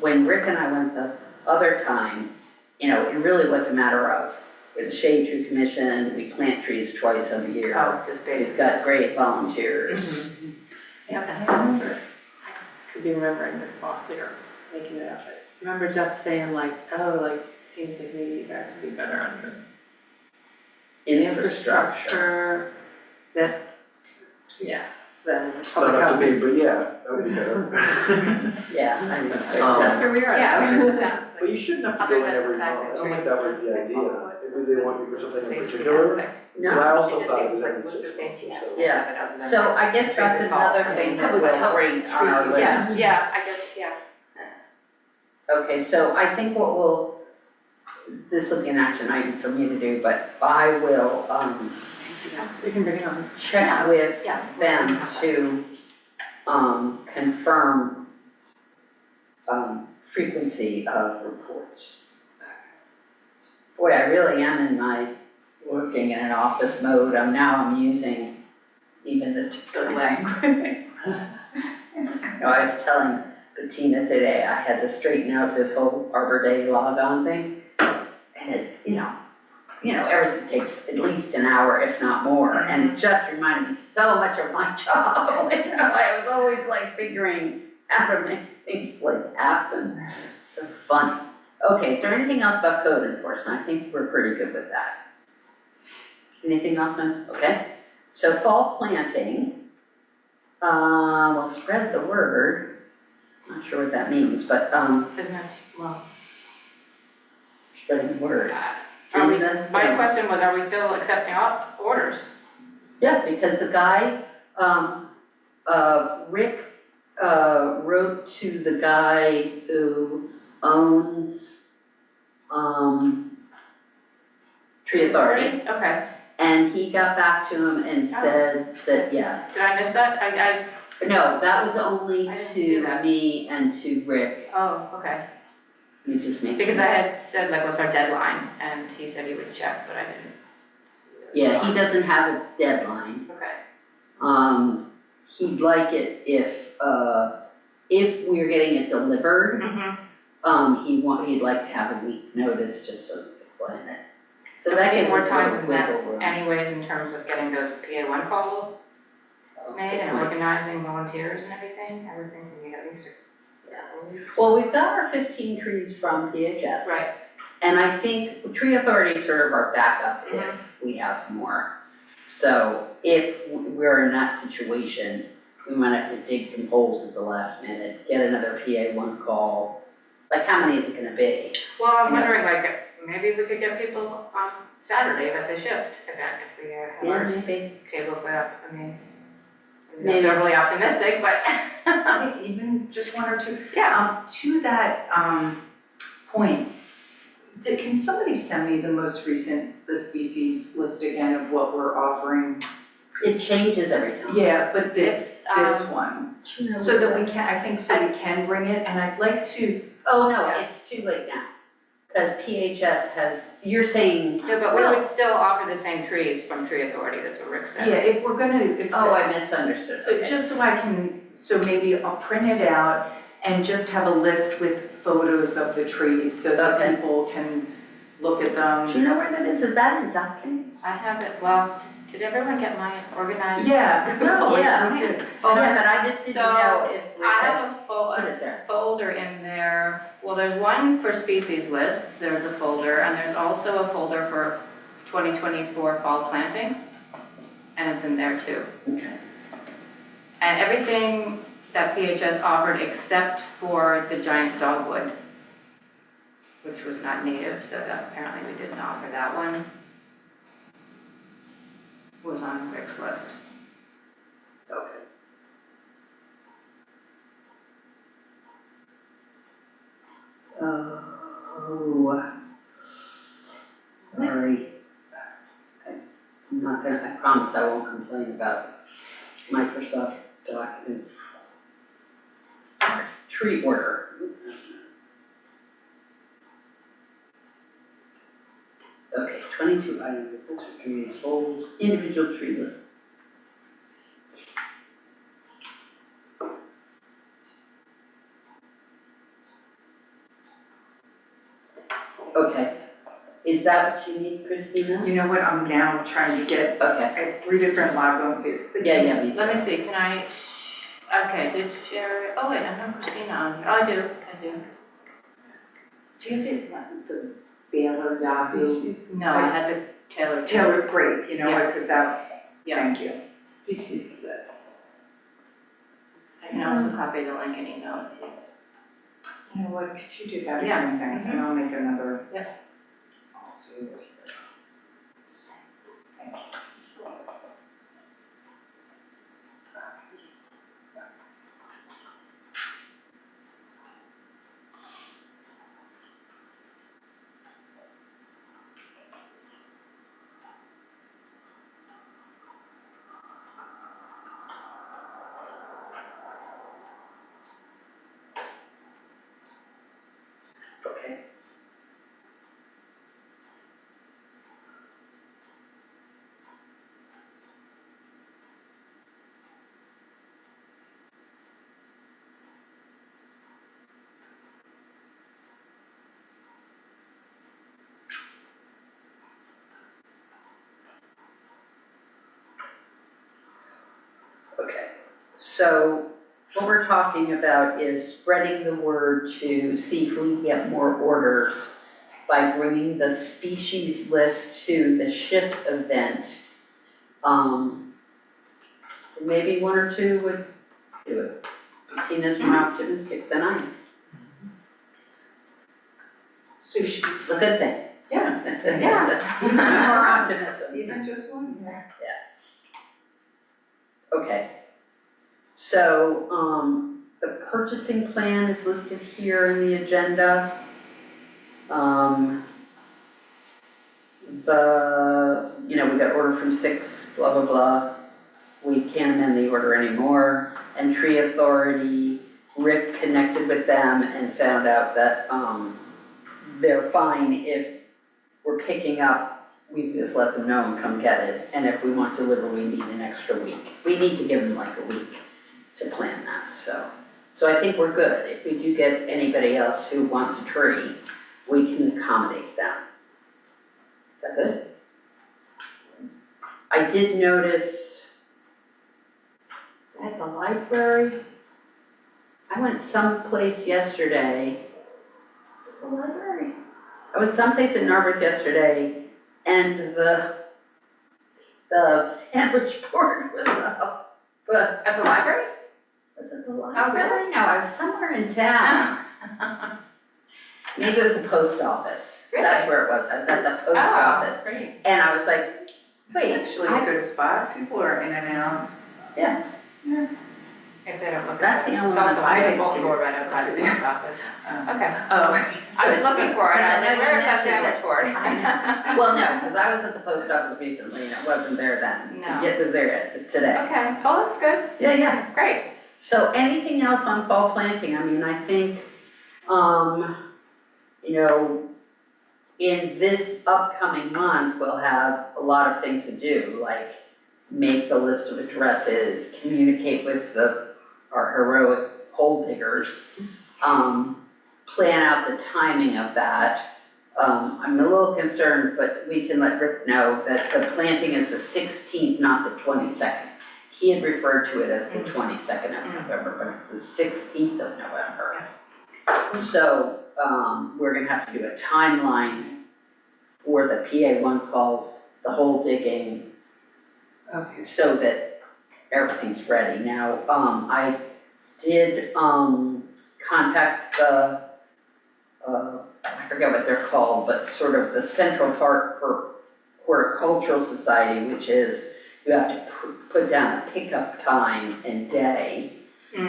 [SPEAKER 1] when Rick and I went the other time, you know, it really was a matter of, with the Shade Tree Commission, we plant trees twice a year.
[SPEAKER 2] Oh, just basically.
[SPEAKER 1] We've got great volunteers.
[SPEAKER 5] Yeah, I remember, to be remembering this last year, making it up. Remember Jeff saying like, oh, like, seems like maybe you guys would be better on the infrastructure. That, yes, then
[SPEAKER 3] It's
[SPEAKER 5] public
[SPEAKER 3] not up
[SPEAKER 5] health
[SPEAKER 3] to me,
[SPEAKER 5] is.
[SPEAKER 3] but yeah, that would be better.
[SPEAKER 1] Yeah, I mean,
[SPEAKER 5] That's where we are.
[SPEAKER 2] Yeah.
[SPEAKER 3] But you shouldn't have to
[SPEAKER 2] Other
[SPEAKER 3] go in
[SPEAKER 2] than the
[SPEAKER 3] every
[SPEAKER 2] fact
[SPEAKER 3] month, I
[SPEAKER 2] that
[SPEAKER 3] don't think
[SPEAKER 2] trees
[SPEAKER 3] that was
[SPEAKER 2] is
[SPEAKER 3] the idea,
[SPEAKER 2] what
[SPEAKER 3] maybe they want you for something in
[SPEAKER 2] safety
[SPEAKER 3] particular.
[SPEAKER 2] aspect.
[SPEAKER 3] But I
[SPEAKER 1] no,
[SPEAKER 3] also
[SPEAKER 2] It just
[SPEAKER 3] thought it
[SPEAKER 2] seems
[SPEAKER 3] was
[SPEAKER 2] like,
[SPEAKER 3] every
[SPEAKER 2] what's the
[SPEAKER 3] 6 months
[SPEAKER 2] safety
[SPEAKER 3] or so.
[SPEAKER 2] aspect?
[SPEAKER 1] yeah, so I guess that's another thing that
[SPEAKER 2] Public
[SPEAKER 1] we'll
[SPEAKER 2] health
[SPEAKER 1] bring on our
[SPEAKER 2] trees.
[SPEAKER 1] list.
[SPEAKER 2] Yeah, I guess, yeah.
[SPEAKER 1] Okay, so I think what we'll, this will be an action item for me to do, but I will,
[SPEAKER 5] So you can bring it on.
[SPEAKER 1] check with
[SPEAKER 2] Yeah.
[SPEAKER 1] them to, confirm, frequency of reports. Boy, I really am in my working in an office mode, I'm using even the good language. No, I was telling Bettina today, I had to straighten out this whole Arbor Day log on thing. And it, you know, everything takes at least an hour, if not more, and it just reminded me so much of my job. You know, I was always like figuring how to make things like happen. So funny. Okay, is there anything else about code enforcement? I think we're pretty good with that. Anything else on, okay? So fall planting, we'll spread the word. Not sure what that means, but,
[SPEAKER 2] Isn't it, well,
[SPEAKER 1] spreading the word. It's
[SPEAKER 2] are we,
[SPEAKER 1] in the
[SPEAKER 2] my
[SPEAKER 1] thing.
[SPEAKER 2] question was, are we still accepting orders?
[SPEAKER 1] Yeah, because the guy, Rick, wrote to the guy who owns, Tree Authority,
[SPEAKER 2] Okay,
[SPEAKER 1] and he got back to him and said that, yeah.
[SPEAKER 2] did I miss that?
[SPEAKER 1] No, that was only
[SPEAKER 2] I didn't see
[SPEAKER 1] to
[SPEAKER 2] that.
[SPEAKER 1] me and to Rick,
[SPEAKER 2] Oh, okay,
[SPEAKER 1] let me just make sure.
[SPEAKER 2] because I had said like, what's our deadline, and he said he would check, but I didn't see the
[SPEAKER 1] Yeah, he
[SPEAKER 2] response.
[SPEAKER 1] doesn't have a deadline.
[SPEAKER 2] Okay.
[SPEAKER 1] He'd like it if we're getting it delivered,
[SPEAKER 2] Mm-hmm.
[SPEAKER 1] he'd like to have a week notice just so we can plan it. So
[SPEAKER 2] So
[SPEAKER 1] that
[SPEAKER 2] we need
[SPEAKER 1] gives
[SPEAKER 2] more
[SPEAKER 1] us a
[SPEAKER 2] time
[SPEAKER 1] little
[SPEAKER 2] than that
[SPEAKER 1] wiggle room.
[SPEAKER 2] anyways, in terms of getting those PA1 calls made and organizing volunteers and everything we need at least a week.
[SPEAKER 1] Well, we've got our 15 trees from PHS.
[SPEAKER 2] Right,
[SPEAKER 1] And I think Tree Authority is sort of our backup if we have more. So if we're in that situation, we might have to dig some holes at the last minute, get another PA1 call. Like, how many is it gonna be?
[SPEAKER 2] well, I'm
[SPEAKER 1] Yeah.
[SPEAKER 2] wondering, like, maybe we could get people on Saturday at the shift event if we have
[SPEAKER 1] Yeah,
[SPEAKER 2] our
[SPEAKER 1] maybe.
[SPEAKER 2] tables set up, I mean,
[SPEAKER 1] Maybe.
[SPEAKER 2] that's overly optimistic, but.
[SPEAKER 4] I think even just one or two.
[SPEAKER 2] Yeah.
[SPEAKER 4] To that, point, can somebody send me the most recent, the species list again of what we're offering?
[SPEAKER 1] It changes every time.
[SPEAKER 4] Yeah, but this
[SPEAKER 2] It's,
[SPEAKER 4] one, so that we can, I think so we can bring it, and I'd like to,
[SPEAKER 1] Oh, no,
[SPEAKER 2] Yeah.
[SPEAKER 1] it's too late now. Because PHS has, you're saying,
[SPEAKER 2] No, but we would still offer the same trees from Tree Authority, that's what Rick said.
[SPEAKER 4] yeah, if we're gonna accept.
[SPEAKER 1] oh, I misunderstood,
[SPEAKER 4] So
[SPEAKER 1] okay.
[SPEAKER 4] just so I can, so maybe I'll print it out and just have a list with photos of the trees so that
[SPEAKER 1] Okay.
[SPEAKER 4] people can look at them.
[SPEAKER 1] Do you know where that is? Is that in documents?
[SPEAKER 2] I have it, well, did everyone get my organized?
[SPEAKER 4] Yeah, no,
[SPEAKER 1] Yeah.
[SPEAKER 4] we did.
[SPEAKER 2] folder?
[SPEAKER 1] Yeah, but I just didn't
[SPEAKER 2] So,
[SPEAKER 1] know if we
[SPEAKER 2] I
[SPEAKER 1] had.
[SPEAKER 2] have
[SPEAKER 1] Put it
[SPEAKER 2] a
[SPEAKER 1] there.
[SPEAKER 2] folder in there, well, there's one for species lists, there's a folder, and there's also a folder for 2024 fall planting, and it's in there too.
[SPEAKER 1] Okay.
[SPEAKER 2] And everything that PHS offered except for the giant dogwood, which was not native, so that apparently we didn't offer that one, was on Rick's list.
[SPEAKER 1] Okay. Oh. Sorry. I'm not gonna, I promise I won't complain about Microsoft documents. Tree order. Okay, 22 items, reports for trees, holes, individual tree list. Is that what you need, Christina?
[SPEAKER 4] You know what, I'm now trying to get,
[SPEAKER 1] Okay,
[SPEAKER 4] I have 3 different logbooks here.
[SPEAKER 1] yeah, me too.
[SPEAKER 2] Let me see, can I, okay, did share, oh wait, I know Christina on here, oh, I do.
[SPEAKER 4] Do you have the Baylor Yahoo?
[SPEAKER 2] No, I had the Taylor.
[SPEAKER 4] Taylor, great, you know what, because that,
[SPEAKER 2] Yeah.
[SPEAKER 4] thank you.
[SPEAKER 5] Species list.
[SPEAKER 2] I can also copy the link and email it to you.
[SPEAKER 4] You know what, could you do that
[SPEAKER 2] Yeah.
[SPEAKER 4] again, thanks, and I'll make another.
[SPEAKER 2] Yeah.
[SPEAKER 4] I'll see what here. Thank you.
[SPEAKER 1] Okay. Okay, so what we're talking about is spreading the word to see if we can get more orders by bringing the species list to the shift event. Maybe 1 or 2 would do it. Tina's more optimistic than I am.
[SPEAKER 4] Sushi.
[SPEAKER 1] It's a good thing.
[SPEAKER 4] Yeah.
[SPEAKER 1] Yeah. More optimism.
[SPEAKER 4] Even just one? Yeah.
[SPEAKER 1] Okay. So, the purchasing plan is listed here in the agenda. We got order from 6, blah, blah, blah. We can't amend the order anymore. And Tree Authority, Rick connected with them and found out that, they're fine if we're picking up, we just let them know and come get it. And if we want delivery, we need an extra week. We need to give them like a week to plan that, so. So I think we're good. If we do get anybody else who wants a tree, we can accommodate them. Is that good? I did notice, is that the library? I went someplace yesterday. Is it the library? I was someplace in Narberth yesterday and the sandwich board was up. But
[SPEAKER 2] At the library?
[SPEAKER 1] was it the library?
[SPEAKER 2] really?
[SPEAKER 1] No, I was somewhere in town. Maybe it was the post office. That's
[SPEAKER 2] Really?
[SPEAKER 1] where it was. I was at the post office.
[SPEAKER 2] Great.
[SPEAKER 1] And I was like, wait,
[SPEAKER 4] It's actually a good spot, people are in and out.
[SPEAKER 2] If they don't look.
[SPEAKER 1] That's the only
[SPEAKER 2] It's
[SPEAKER 1] one
[SPEAKER 2] also
[SPEAKER 1] I
[SPEAKER 2] a
[SPEAKER 4] didn't
[SPEAKER 2] bulletin
[SPEAKER 4] see.
[SPEAKER 2] board right outside the post office. Okay.
[SPEAKER 4] Oh.
[SPEAKER 2] I was looking for it, I was like,
[SPEAKER 1] Because I know you
[SPEAKER 2] where's that
[SPEAKER 1] mentioned
[SPEAKER 2] sandwich board?
[SPEAKER 1] well, no, because I was at the post office recently and it wasn't there then.
[SPEAKER 2] No.
[SPEAKER 1] It was there today.
[SPEAKER 2] Okay, oh, that's good.
[SPEAKER 1] Yeah.
[SPEAKER 2] Great.
[SPEAKER 1] So anything else on fall planting? I mean, I think, in this upcoming month, we'll have a lot of things to do, like make the list of addresses, communicate with our heroic hole diggers, plan out the timing of that. I'm a little concerned, but we can let Rick know that the planting is the 16th, not the 22nd. He had referred to it as the 22nd of November, but it's the 16th of November. So, we're gonna have to do a timeline for the PA1 calls, the hole digging,
[SPEAKER 4] Okay.
[SPEAKER 1] so that everything's ready. Now, I did, contact the, I forget what they're called, but sort of the Central Park for Horticultural Society, which is, you have to put down a pickup time and day.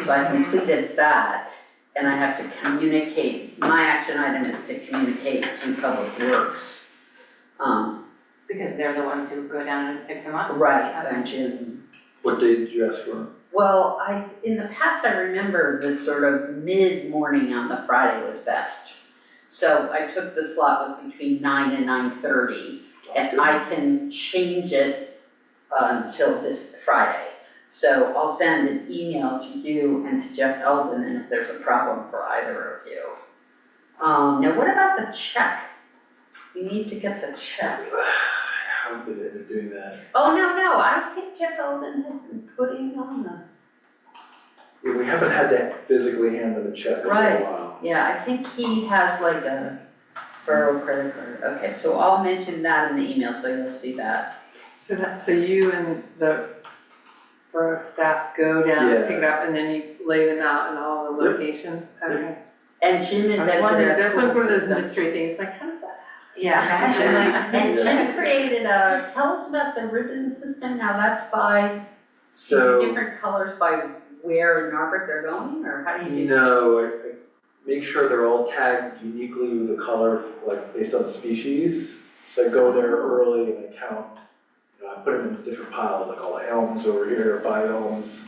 [SPEAKER 1] So I completed that, and I have to communicate, my action item is to communicate to Public Works.
[SPEAKER 2] Because they're the ones who go down and pick them up?
[SPEAKER 1] Right, and Jim.
[SPEAKER 3] What day did you ask for?
[SPEAKER 1] Well, in the past, I remember that sort of mid-morning on the Friday was best. So I took the slot was between 9 and 9:30, and I can change it until this Friday. So I'll send an email to you and to Jeff Eldon, and if there's a problem for either of you. Now what about the check? We need to get the check.
[SPEAKER 3] How did they end up doing that?
[SPEAKER 1] Oh, no, I think Jeff Eldon has been putting on the,
[SPEAKER 3] Yeah, we haven't had to physically hand them a check for a
[SPEAKER 1] Right.
[SPEAKER 3] while.
[SPEAKER 1] yeah, I think he has like a borough credit card. Okay, so I'll mention that in the email, so you'll see that.
[SPEAKER 5] So you and the borough staff go down,
[SPEAKER 3] Yeah.
[SPEAKER 5] pick it up, and then you lay them out in all the
[SPEAKER 3] Yep.
[SPEAKER 5] locations? Okay.
[SPEAKER 1] And Jim
[SPEAKER 5] I was
[SPEAKER 1] invented
[SPEAKER 5] wondering,
[SPEAKER 1] a
[SPEAKER 5] that's
[SPEAKER 1] cool
[SPEAKER 5] like one of those
[SPEAKER 1] system.
[SPEAKER 5] mystery things, like, how does that?
[SPEAKER 1] Yeah,
[SPEAKER 4] Imagine,
[SPEAKER 1] and
[SPEAKER 3] Yeah.
[SPEAKER 1] Jim created tell us about the ribbon system, now that's by
[SPEAKER 3] So,
[SPEAKER 1] different colors by where in Narberth they're going, or how do you do that?
[SPEAKER 3] no, I make sure they're all tagged uniquely with a color, like based on the species. So I go there early and I count, you know, I put them in different piles, like all the elms over here, 5 elms.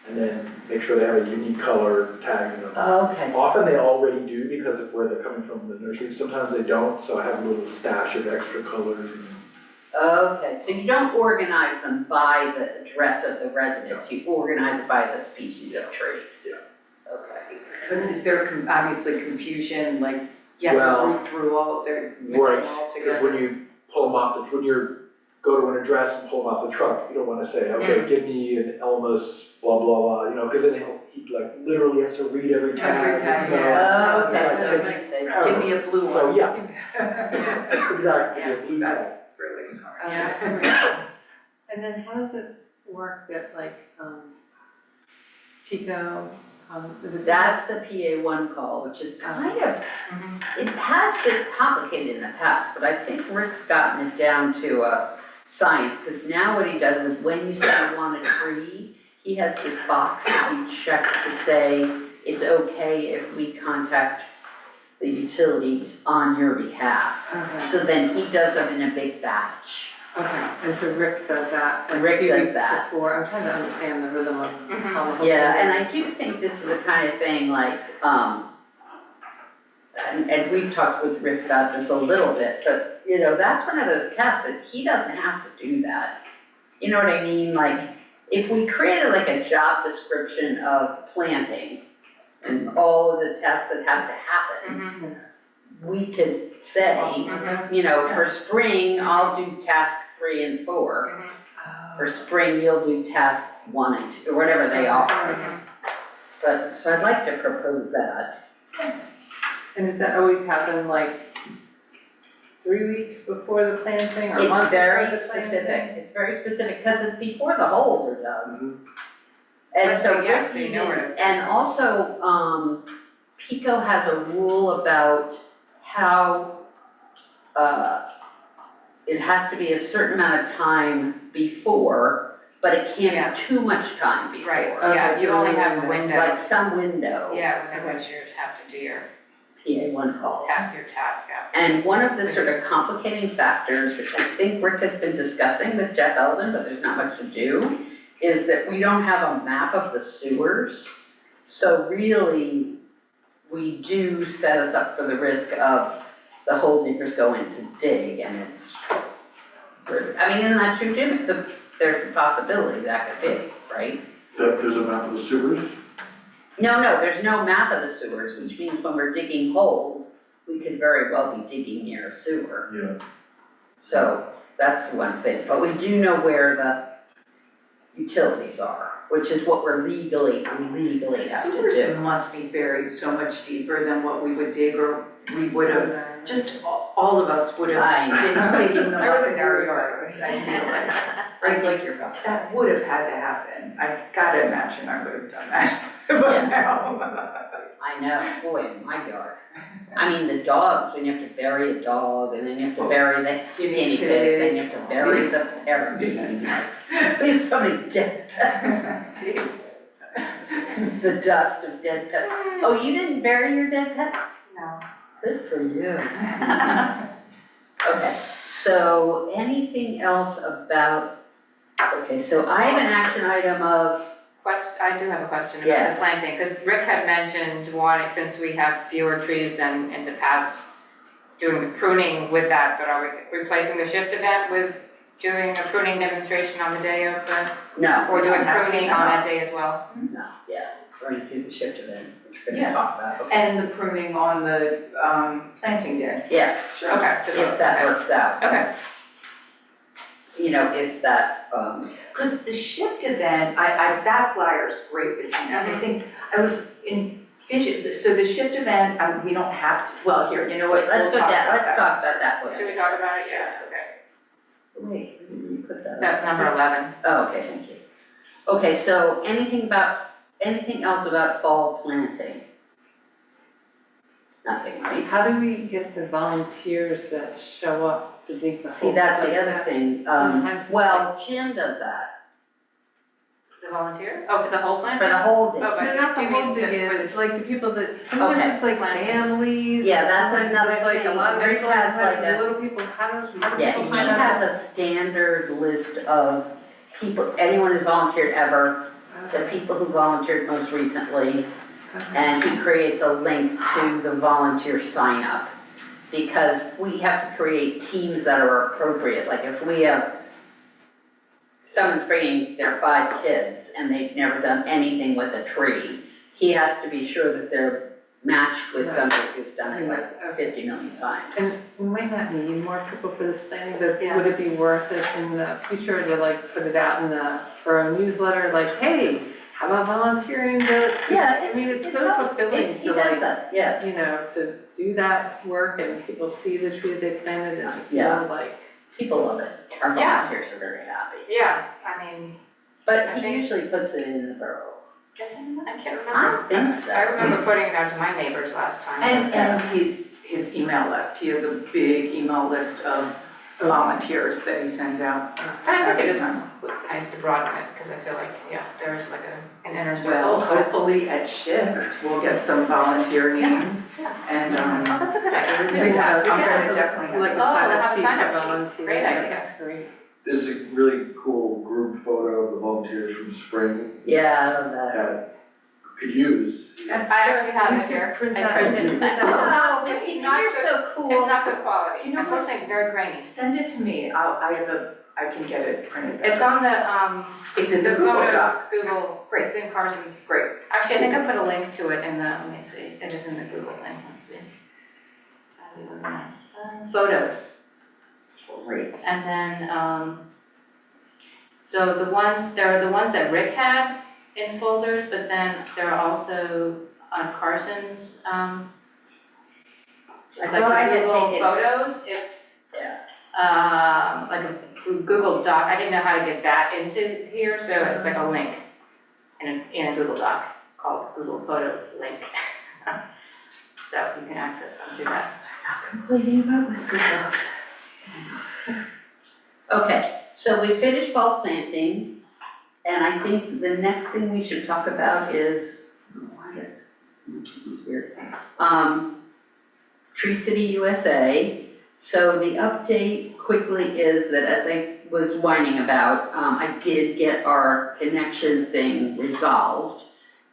[SPEAKER 3] And then make sure they have a unique color tagged in them.
[SPEAKER 1] Okay,
[SPEAKER 3] Often they already do because of where they're coming from the nursery, sometimes they don't, so I have a little stash of extra colors.
[SPEAKER 1] okay, so you don't organize them by the address of the residence, you organize it by the species of tree?
[SPEAKER 3] Yeah.
[SPEAKER 1] Okay.
[SPEAKER 4] Because is there obviously confusion, like, you have to
[SPEAKER 3] Well,
[SPEAKER 4] root through all, they're mixing
[SPEAKER 3] Right,
[SPEAKER 4] all
[SPEAKER 3] because
[SPEAKER 4] together?
[SPEAKER 3] when you pull them off when you're, go to an address and pull them off the truck, you don't wanna say, okay, give me an Elmus, blah, blah, blah, you know, because then he like literally has to read every tag.
[SPEAKER 4] Every tag,
[SPEAKER 3] you know.
[SPEAKER 4] yeah.
[SPEAKER 1] Okay,
[SPEAKER 4] Yeah,
[SPEAKER 1] so
[SPEAKER 4] so
[SPEAKER 1] you
[SPEAKER 4] like,
[SPEAKER 1] say,
[SPEAKER 4] Give me a blue one.
[SPEAKER 3] So, yeah, exactly,
[SPEAKER 2] Yeah,
[SPEAKER 3] a blue tag.
[SPEAKER 4] That's really smart.
[SPEAKER 2] Yeah.
[SPEAKER 5] And then how does it work that like, Pico, is it?
[SPEAKER 1] that's the PA1 call, which is kind of, it has been complicated in the past, but I think Rick's gotten it down to a science, because now what he does is when you say you want a tree, he has this box that you check to say it's okay if we contact the utilities on your behalf.
[SPEAKER 5] Okay,
[SPEAKER 1] So then he does them in a big batch.
[SPEAKER 5] okay, and so Rick does that, like,
[SPEAKER 1] Rick
[SPEAKER 5] a few
[SPEAKER 1] does
[SPEAKER 5] weeks
[SPEAKER 1] that.
[SPEAKER 5] before, I'm trying to understand the rhythm of how the whole.
[SPEAKER 1] Yeah,
[SPEAKER 5] thing
[SPEAKER 1] and
[SPEAKER 5] is.
[SPEAKER 1] I do think this is the kind of thing like, and we've talked with Rick about this a little bit, but, you know, that's one of those tests that he doesn't have to do that. You know what I mean? Like, if we created like a job description of planting and all of the tests that have to happen, we could say, you know, for spring, I'll do task 3 and 4. For spring, you'll do task 1 and 2, or whatever they are. But, so I'd like to propose that.
[SPEAKER 5] And does that always happen like 3 weeks before the planting or a
[SPEAKER 1] It's
[SPEAKER 5] month
[SPEAKER 1] very
[SPEAKER 5] before the planting?
[SPEAKER 1] specific, it's very specific, because it's before the holes are dug.
[SPEAKER 3] Mhm.
[SPEAKER 1] And so
[SPEAKER 2] Yeah,
[SPEAKER 1] Rick
[SPEAKER 2] so you know where
[SPEAKER 1] even,
[SPEAKER 2] to-
[SPEAKER 1] and also, Pico has a rule about how, it has to be a certain amount of time before, but it
[SPEAKER 2] Yeah.
[SPEAKER 1] can't be too much time before.
[SPEAKER 2] Right, yeah,
[SPEAKER 5] Okay,
[SPEAKER 2] you
[SPEAKER 5] so
[SPEAKER 2] only
[SPEAKER 5] then
[SPEAKER 2] have a
[SPEAKER 5] we-
[SPEAKER 2] window.
[SPEAKER 1] Like some window.
[SPEAKER 2] Yeah, within which you have to do your
[SPEAKER 1] PA1 calls.
[SPEAKER 2] your task out.
[SPEAKER 1] And one of the sort of complicating factors, which I think Rick has been discussing with Jeff Eldon, but there's not much to do, is that we don't have a map of the sewers. So really, we do set us up for the risk of the hole diggers going to dig, and it's, I mean, isn't that true, Jim? It could, there's a possibility that could be, right?
[SPEAKER 6] That there's a map of the sewers?
[SPEAKER 1] No, there's no map of the sewers, which means when we're digging holes, we could very well be digging near a sewer.
[SPEAKER 6] Yeah.
[SPEAKER 1] So that's one thing, but we do know where the utilities are, which is what we're legally
[SPEAKER 4] The
[SPEAKER 1] have to
[SPEAKER 4] sewers
[SPEAKER 1] do.
[SPEAKER 4] must be buried so much deeper than what we would dig, or we would have, just all of us would
[SPEAKER 1] I
[SPEAKER 4] have
[SPEAKER 1] know.
[SPEAKER 4] been digging them
[SPEAKER 5] I
[SPEAKER 4] up
[SPEAKER 5] would
[SPEAKER 4] in our
[SPEAKER 5] agree.
[SPEAKER 4] yards, I feel like.
[SPEAKER 1] I think you're right.
[SPEAKER 4] That would have had to happen, I gotta imagine I would have done that, but
[SPEAKER 1] Yeah.
[SPEAKER 4] now.
[SPEAKER 1] I know, boy, in my yard. I mean, the dogs, when you have to bury a dog, and then you have to bury the guinea pig, then you have to bury the parakeet. We have so many dead pets.
[SPEAKER 2] Jeez.
[SPEAKER 1] The dust of dead pets. Oh, you didn't bury your dead pets?
[SPEAKER 2] No.
[SPEAKER 1] Good for you. Okay, so anything else about, okay, so I have an action item of,
[SPEAKER 2] I do have a question about
[SPEAKER 1] Yeah.
[SPEAKER 2] the planting, because Rick had mentioned wanting, since we have fewer trees than in the past, doing the pruning with that, but are we replacing the shift event with doing a pruning demonstration on the day of the,
[SPEAKER 1] no,
[SPEAKER 2] or doing
[SPEAKER 4] don't have to
[SPEAKER 2] pruning
[SPEAKER 4] now.
[SPEAKER 2] on that day as well?
[SPEAKER 1] no, yeah. running through the shift event, which we're gonna
[SPEAKER 4] Yeah.
[SPEAKER 1] talk about. Okay.
[SPEAKER 4] And the pruning on the, planting day.
[SPEAKER 1] Yeah,
[SPEAKER 4] Sure.
[SPEAKER 2] Okay, so,
[SPEAKER 1] if that works out.
[SPEAKER 2] okay,
[SPEAKER 1] You know, if that,
[SPEAKER 4] Cause the shift event, that flyer's great, Bettina, I think, I was envision, so the shift event, we don't have to, well, here, you know what,
[SPEAKER 1] wait, let's
[SPEAKER 4] we'll
[SPEAKER 1] go
[SPEAKER 4] talk
[SPEAKER 1] down,
[SPEAKER 4] about
[SPEAKER 1] let's
[SPEAKER 4] that.
[SPEAKER 1] talk about that one.
[SPEAKER 2] should we talk about it? Yeah, okay.
[SPEAKER 1] Wait, where did you put that?
[SPEAKER 2] So number 11.
[SPEAKER 1] Oh, okay, thank you. Okay, so anything else about fall planting? Nothing, right?
[SPEAKER 5] How do we get the volunteers that show up to dig the hole?
[SPEAKER 1] See, that's the
[SPEAKER 5] Like
[SPEAKER 1] other
[SPEAKER 5] that?
[SPEAKER 1] thing,
[SPEAKER 5] Sometimes it's
[SPEAKER 1] well, Jim does that,
[SPEAKER 2] The volunteer? Oh, for the whole plan?
[SPEAKER 1] for the whole day.
[SPEAKER 2] Oh, but
[SPEAKER 5] No, not the
[SPEAKER 2] do you mean
[SPEAKER 5] whole
[SPEAKER 2] for
[SPEAKER 5] dig
[SPEAKER 2] the-
[SPEAKER 5] like the people that, sometimes
[SPEAKER 1] Okay.
[SPEAKER 5] it's like families.
[SPEAKER 1] Yeah,
[SPEAKER 5] or
[SPEAKER 1] that's
[SPEAKER 5] sometimes
[SPEAKER 1] another
[SPEAKER 5] it's like a
[SPEAKER 1] thing.
[SPEAKER 5] lot of
[SPEAKER 1] Rick
[SPEAKER 5] resources,
[SPEAKER 1] has like
[SPEAKER 5] the
[SPEAKER 1] a-
[SPEAKER 5] little people, how do people
[SPEAKER 1] Yeah,
[SPEAKER 5] find
[SPEAKER 1] he
[SPEAKER 5] out?
[SPEAKER 1] has a standard list of people, anyone who's volunteered ever, the people who volunteered most recently, and he creates a link to the volunteer sign up. Because we have to create teams that are appropriate, like if we have, someone's bringing their 5 kids and they've never done anything with a tree, he has to be sure that they're matched with somebody who's done it like 50 million times.
[SPEAKER 5] And we might not need more people for this planning, but
[SPEAKER 2] Yeah.
[SPEAKER 5] would it be worth it in the future to like put it out in the borough newsletter, like, hey, how about volunteering to?
[SPEAKER 1] Yeah,
[SPEAKER 5] I mean, it's so fulfilling
[SPEAKER 1] He
[SPEAKER 5] to
[SPEAKER 1] does
[SPEAKER 5] like,
[SPEAKER 1] that, yeah.
[SPEAKER 5] you know, to do that work and people see the trees they planted and
[SPEAKER 1] Yeah.
[SPEAKER 5] feel like.
[SPEAKER 1] People love it. Our
[SPEAKER 2] Yeah.
[SPEAKER 1] volunteers are very happy.
[SPEAKER 2] Yeah, I mean,
[SPEAKER 1] But
[SPEAKER 2] I
[SPEAKER 1] he
[SPEAKER 2] think-
[SPEAKER 1] usually puts it in the borough.
[SPEAKER 2] guess I can't
[SPEAKER 1] I
[SPEAKER 2] remember.
[SPEAKER 1] think so.
[SPEAKER 2] I remember putting it out to my neighbors last time.
[SPEAKER 4] And his email list, he has a big email list of volunteers that he sends out.
[SPEAKER 2] And I think it
[SPEAKER 4] every
[SPEAKER 2] is
[SPEAKER 4] time.
[SPEAKER 2] nice to broaden it, because I feel like, yeah, there is like an inner
[SPEAKER 4] Well,
[SPEAKER 2] circle.
[SPEAKER 4] hopefully at Shift, we'll get some volunteer names
[SPEAKER 2] Yeah.
[SPEAKER 4] and,
[SPEAKER 2] Oh, that's a good idea.
[SPEAKER 5] We
[SPEAKER 2] We
[SPEAKER 5] can
[SPEAKER 2] can do that.
[SPEAKER 5] have, we
[SPEAKER 4] I'm
[SPEAKER 5] can
[SPEAKER 4] gonna
[SPEAKER 5] have
[SPEAKER 4] definitely
[SPEAKER 5] some, like a
[SPEAKER 2] have- Oh,
[SPEAKER 5] sign
[SPEAKER 2] we'll have
[SPEAKER 5] up
[SPEAKER 2] a
[SPEAKER 5] sheet
[SPEAKER 2] sign-up
[SPEAKER 5] for
[SPEAKER 2] sheet.
[SPEAKER 5] volunteers.
[SPEAKER 2] Great idea.
[SPEAKER 5] That's great.
[SPEAKER 6] There's a really cool group photo of the volunteers from spring
[SPEAKER 1] Yeah, I love that.
[SPEAKER 6] that could use.
[SPEAKER 1] That's
[SPEAKER 2] I actually have
[SPEAKER 5] You
[SPEAKER 2] it
[SPEAKER 5] should
[SPEAKER 2] here.
[SPEAKER 5] print
[SPEAKER 2] I
[SPEAKER 5] that.
[SPEAKER 2] printed
[SPEAKER 5] Print
[SPEAKER 2] it.
[SPEAKER 5] that.
[SPEAKER 1] Oh,
[SPEAKER 2] It's
[SPEAKER 1] Vicky,
[SPEAKER 2] not
[SPEAKER 1] you're
[SPEAKER 2] good.
[SPEAKER 1] so cool.
[SPEAKER 2] It's not good quality.
[SPEAKER 4] You know what?
[SPEAKER 2] Unfortunately, it's very grainy.
[SPEAKER 4] send it to me, I can get it printed
[SPEAKER 2] It's
[SPEAKER 4] better.
[SPEAKER 2] on the
[SPEAKER 4] It's in the
[SPEAKER 2] the
[SPEAKER 4] Google
[SPEAKER 2] photos,
[SPEAKER 4] Doc.
[SPEAKER 2] Google, it's in Carson's.
[SPEAKER 4] Great.
[SPEAKER 2] Actually, I think I put a link to it in the, let me see, it is in the Google thing, let's see. Photos.
[SPEAKER 4] Great.
[SPEAKER 2] And then, so there are the ones that Rick had in folders, but then there are also on Carson's, it's
[SPEAKER 1] Well, I
[SPEAKER 2] like
[SPEAKER 1] had
[SPEAKER 2] Google
[SPEAKER 1] taken-
[SPEAKER 2] Photos, it's,
[SPEAKER 1] Yeah.
[SPEAKER 2] like a Google Doc, I didn't know how to get that into here, so it's like a link in a Google Doc called Google Photos link. So you can access them through that.
[SPEAKER 1] Complaining about Microsoft. Okay, so we finished fall planting, and I think the next thing we should talk about is, why is it's weird. Tree City USA. So the update quickly is that, as I was whining about, I did get our connection thing resolved.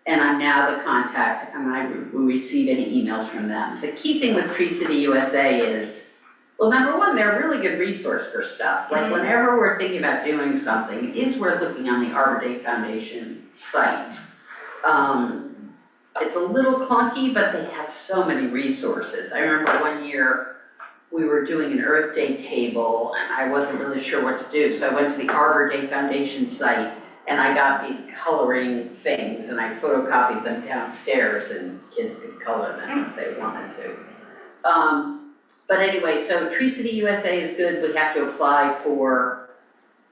[SPEAKER 1] And I'm now the contact, and I will receive any emails from them. The key thing with Tree City USA is, well, number one, they're a really good resource for stuff. Like whenever we're thinking about doing something, it is worth looking on the Arbor Day Foundation site. It's a little clunky, but they have so many resources. I remember one year, we were doing an Earth Day table, and I wasn't really sure what to do. So I went to the Arbor Day Foundation site, and I got these coloring things, and I photocopied them downstairs, and kids could color them if they wanted to. But anyway, so Tree City USA is good. We have to apply for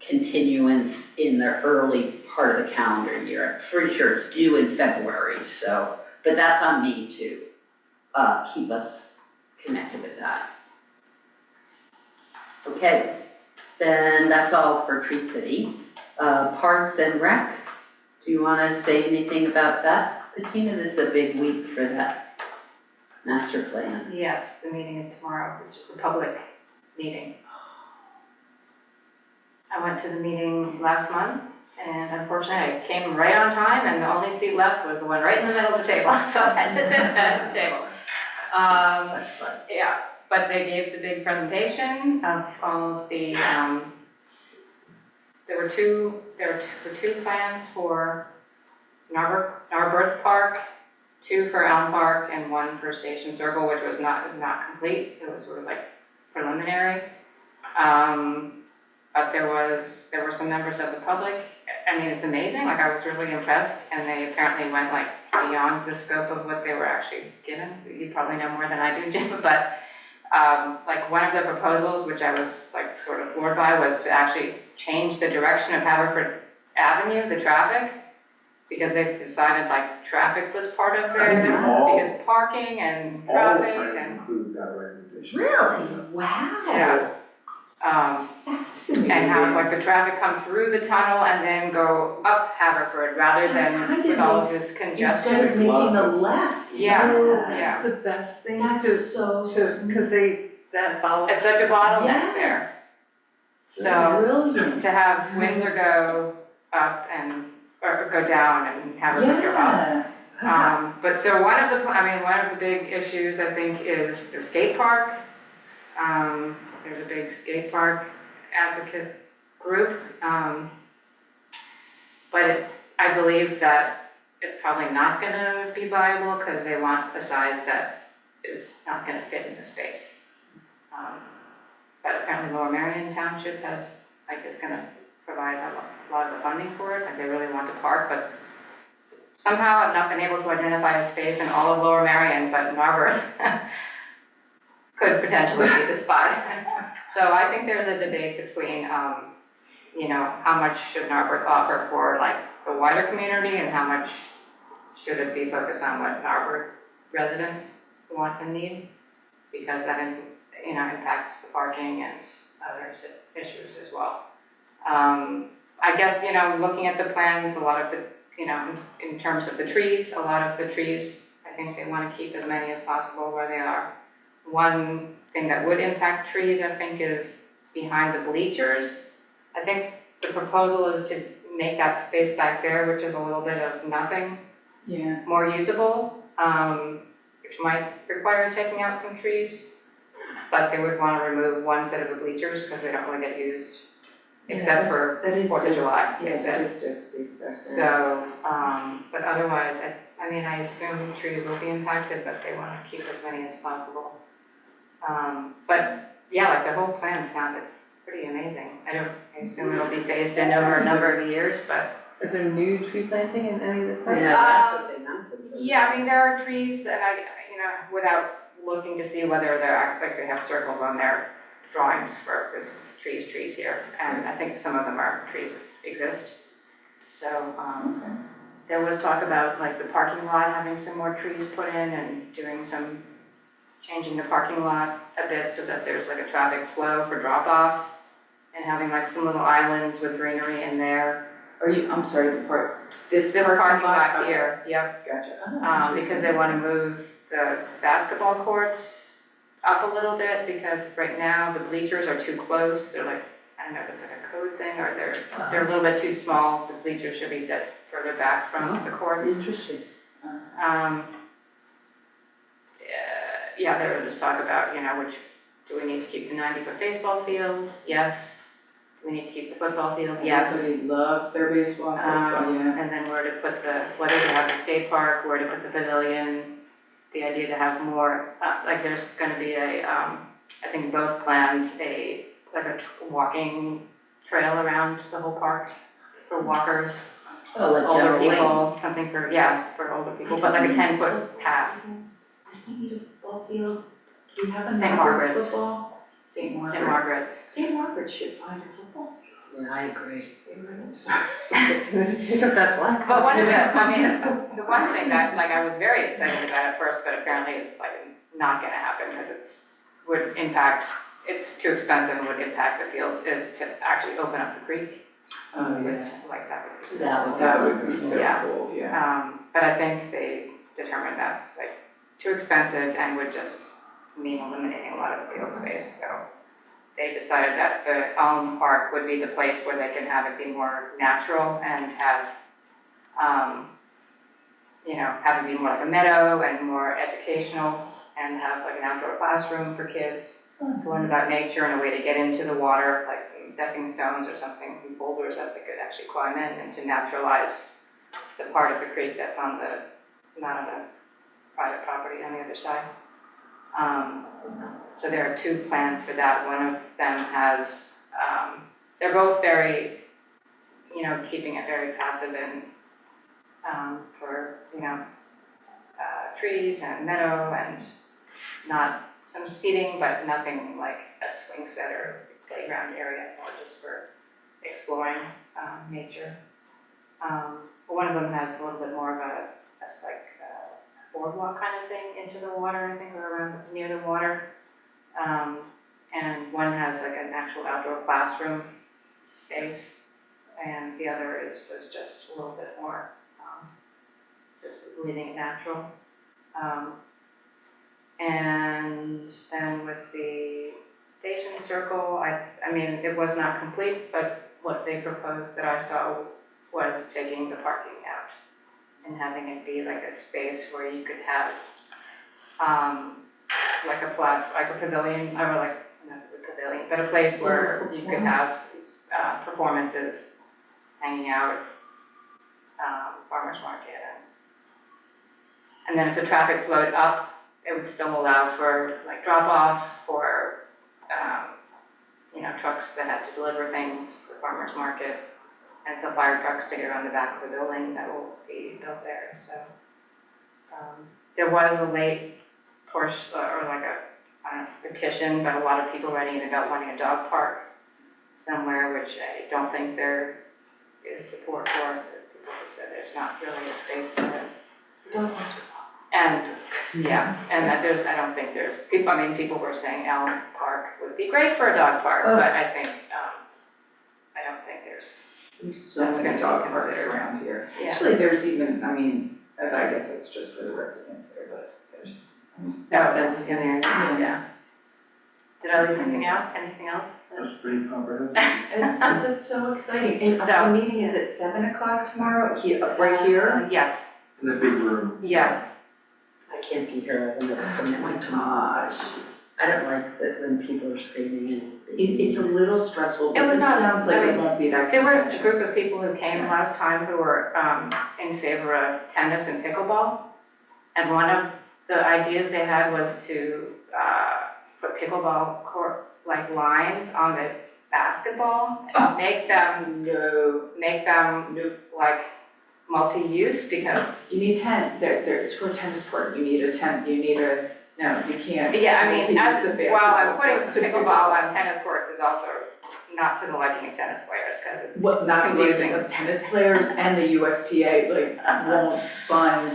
[SPEAKER 1] continuance in the early part of the calendar year. I'm pretty sure it's due in February, so, but that's on me to keep us connected with that. Okay, then that's all for Tree City. Parks and Rec, do you wanna say anything about that? Bettina, this is a big week for that master plan.
[SPEAKER 2] Yes, the meeting is tomorrow, which is the public meeting. I went to the meeting last month, and unfortunately, I came right on time, and the only seat left was the one right in the middle of the table, so I had to sit at the table.
[SPEAKER 1] That's fun.
[SPEAKER 2] Yeah, but they gave the big presentation of all of the, there were two plans for Narberth Park, 2 for Elm Park, and 1 for Station Circle, which was not complete. It was sort of like preliminary. But there were some members of the public. I mean, it's amazing, like I was really impressed, and they apparently went like beyond the scope of what they were actually given. You probably know more than I do, Jim, but like one of the proposals, which I was like sort of floored by, was to actually change the direction of Haverford Avenue, the traffic, because they've decided like traffic was part of
[SPEAKER 6] I think
[SPEAKER 2] their,
[SPEAKER 6] all-
[SPEAKER 2] because parking and
[SPEAKER 6] All
[SPEAKER 2] traffic
[SPEAKER 6] plans
[SPEAKER 2] and,
[SPEAKER 6] include that recommendation.
[SPEAKER 1] Really?
[SPEAKER 4] Wow.
[SPEAKER 2] yeah.
[SPEAKER 4] Fascinating.
[SPEAKER 2] And have like the traffic come through the tunnel and then go up Haverford rather
[SPEAKER 4] That
[SPEAKER 2] than
[SPEAKER 4] kind of
[SPEAKER 2] with all of
[SPEAKER 4] makes-
[SPEAKER 2] this
[SPEAKER 4] Instead
[SPEAKER 2] congestion.
[SPEAKER 4] of
[SPEAKER 6] Makes
[SPEAKER 4] making
[SPEAKER 6] a lot
[SPEAKER 4] a
[SPEAKER 6] of sense.
[SPEAKER 4] left.
[SPEAKER 2] Yeah,
[SPEAKER 4] Yeah.
[SPEAKER 2] yeah.
[SPEAKER 5] That's the best thing
[SPEAKER 4] That's
[SPEAKER 5] to,
[SPEAKER 4] so smart.
[SPEAKER 5] because that follow.
[SPEAKER 2] It's such a bottleneck there.
[SPEAKER 4] Yes.
[SPEAKER 2] So
[SPEAKER 4] Brilliant.
[SPEAKER 2] to have Windsor go up and, or go down and Haverford go up.
[SPEAKER 4] Yeah.
[SPEAKER 2] But so one of the big issues I think is the skate park. There's a big skate park advocate group. But I believe that it's probably not gonna be viable because they want a size that is not gonna fit in the space. But apparently Lower Merion Township is gonna provide a lot of the funding for it, and they really want to park, but somehow I've not been able to identify a space in all of Lower Merion, but Narberth could potentially be the spot. So I think there's a debate between, how much should Narberth offer for like the wider community and how much should it be focused on what Narberth residents want and need? Because that, impacts the parking and other issues as well. I guess, looking at the plans, a lot of the, in terms of the trees, a lot of the trees, I think they want to keep as many as possible where they are. One thing that would impact trees, I think, is behind the bleachers. I think the proposal is to make that space back there, which is a little bit of nothing,
[SPEAKER 4] Yeah.
[SPEAKER 2] more usable, which might require taking out some trees. But they would want to remove one set of the bleachers because they don't really get used, except for
[SPEAKER 4] That is
[SPEAKER 2] 4th of
[SPEAKER 4] dead.
[SPEAKER 2] July.
[SPEAKER 4] Yeah,
[SPEAKER 2] except-
[SPEAKER 4] that is dead space back there.
[SPEAKER 2] So, but otherwise, I assume trees will be impacted, but they want to keep as many as possible. But yeah, like the whole plan it's pretty amazing. I assume it'll be phased in over a number of years, but
[SPEAKER 5] Is there new tree planting in any of the sites?
[SPEAKER 1] Yeah, that's what they mounted. so-
[SPEAKER 2] yeah, there are trees that without looking to see whether they have circles on their drawings for this trees here, and I think some of them are trees that exist. So,
[SPEAKER 4] Okay.
[SPEAKER 2] there was talk about like the parking lot having some more trees put in and changing the parking lot a bit so that there's like a traffic flow for drop off and having like some little islands with greenery in there.
[SPEAKER 4] I'm sorry, this
[SPEAKER 2] This parking lot
[SPEAKER 4] Okay.
[SPEAKER 2] here, yep,
[SPEAKER 4] Gotcha. Oh,
[SPEAKER 2] because
[SPEAKER 4] interesting.
[SPEAKER 2] they want to move the basketball courts up a little bit because right now the bleachers are too close. They're like, I don't know if it's like a code thing or they're a little bit too small. The bleachers should be set further back from the courts.
[SPEAKER 1] Interesting.
[SPEAKER 2] Yeah, there was just talk about, do we need to keep the 90-foot baseball field? Yes. Do we need to keep the football field? Yes.
[SPEAKER 4] Everybody loves their baseball, football, yeah.
[SPEAKER 2] And then whether to have the skate park, where to put the pavilion, the idea to have more, there's gonna be I think both plans, a walking trail around the whole park for walkers,
[SPEAKER 1] Oh, like
[SPEAKER 2] older
[SPEAKER 1] General Wayne.
[SPEAKER 2] people, something for older people, but like a 10-foot path.
[SPEAKER 4] I need a football field. Do you have a
[SPEAKER 2] St.
[SPEAKER 4] Narberth
[SPEAKER 2] Margaret's.
[SPEAKER 4] football? St. Margaret's.
[SPEAKER 2] St. Margaret's.
[SPEAKER 4] St. Margaret's should find a football field.
[SPEAKER 1] Yeah, I agree.
[SPEAKER 4] They really sorry.
[SPEAKER 5] Can I just take up that black?
[SPEAKER 2] But one of the one thing that I was very excited about at first, but apparently is not gonna happen because it's too expensive and would impact the fields, is to actually open up the creek.
[SPEAKER 4] Oh,
[SPEAKER 2] Which,
[SPEAKER 4] yeah.
[SPEAKER 2] that would be so
[SPEAKER 1] That would
[SPEAKER 4] That would be so
[SPEAKER 2] Yeah.
[SPEAKER 4] cool, yeah.
[SPEAKER 2] But I think they determined that's too expensive and would just mean eliminating a lot of the field space, so they decided that the Elm Park would be the place where they can have it be more natural and have, have it be more like a meadow and more educational and have like an outdoor classroom for kids to learn about nature and a way to get into the water, like some stepping stones or something, some boulders that they could actually climb in and to naturalize the part of the creek that's on the, not on the private property on the other side. So there are two plans for that. One of them has, they're both very, you know, keeping it very passive and for, you know, trees and meadow and not some seating, but nothing like a swing set or playground area, more just for exploring nature. One of them has a little bit more of a like boardwalk kind of thing into the water, I think, or around near the water. And one has like an actual outdoor classroom space, and the other was just a little bit more just leaving it natural. And then with the station circle, I mean, it was not complete, but what they proposed that I saw was taking the parking out and having it be like a space where you could have like a pavilion, or like, not a pavilion, but a place where you could have performances, hanging out, farmer's market. And then if the traffic flowed up, it would still allow for like drop off for, you know, trucks that had to deliver things to the farmer's market, and some fire trucks to get around the back of the building that will be built there. So there was a late push, or like a, I don't know, petition, but a lot of people writing in about wanting a dog park somewhere, which I don't think there is support for, because people have said there's not really a space for it.
[SPEAKER 4] Dog wants to walk.
[SPEAKER 2] And yeah, and that there's, I don't think there's people. I mean, people were saying Elm Park would be great for a dog park, but I think I don't think there's.
[SPEAKER 4] There's so
[SPEAKER 2] That's
[SPEAKER 4] many
[SPEAKER 2] gonna be
[SPEAKER 4] dog parks
[SPEAKER 2] considered.
[SPEAKER 4] around here.
[SPEAKER 2] Yeah.
[SPEAKER 4] Actually, there's even, I mean, I guess it's just for the residents there, but there's.
[SPEAKER 2] No, that's in there.
[SPEAKER 4] Yeah.
[SPEAKER 2] Yeah. Did I leave anything out? Anything else?
[SPEAKER 6] That's pretty comprehensive.
[SPEAKER 4] That's so exciting. And
[SPEAKER 2] So-
[SPEAKER 4] the meeting is at 7 o'clock tomorrow, right here?
[SPEAKER 2] Yes.
[SPEAKER 6] In the big room.
[SPEAKER 2] Yeah.
[SPEAKER 1] I can't be here, I have another commitment tomorrow.
[SPEAKER 4] Gosh.
[SPEAKER 1] I don't like that when people are screaming and.
[SPEAKER 4] It's a little stressful,
[SPEAKER 2] It
[SPEAKER 4] but
[SPEAKER 2] was
[SPEAKER 4] this
[SPEAKER 2] not-
[SPEAKER 4] sounds like
[SPEAKER 2] I
[SPEAKER 4] it
[SPEAKER 2] mean,
[SPEAKER 4] won't be that
[SPEAKER 2] There were a
[SPEAKER 4] contentious.
[SPEAKER 2] group of people who came last time who were in favor of tennis and pickleball. And one of the ideas they had was to put pickleball court like lines on the basketball and make them like multi-use, because
[SPEAKER 4] You need tent, it's for a tennis court, you need a tent, you need a, no, you can't.
[SPEAKER 2] yeah, I mean,
[SPEAKER 4] multi-use
[SPEAKER 2] as
[SPEAKER 4] a
[SPEAKER 2] while I'm
[SPEAKER 4] basketball
[SPEAKER 2] putting
[SPEAKER 4] court to
[SPEAKER 2] pickleball on tennis courts is also not to the liking of tennis players, because it's
[SPEAKER 4] Well, not to
[SPEAKER 2] confusing.
[SPEAKER 4] the tennis players and the USTA, like, won't fund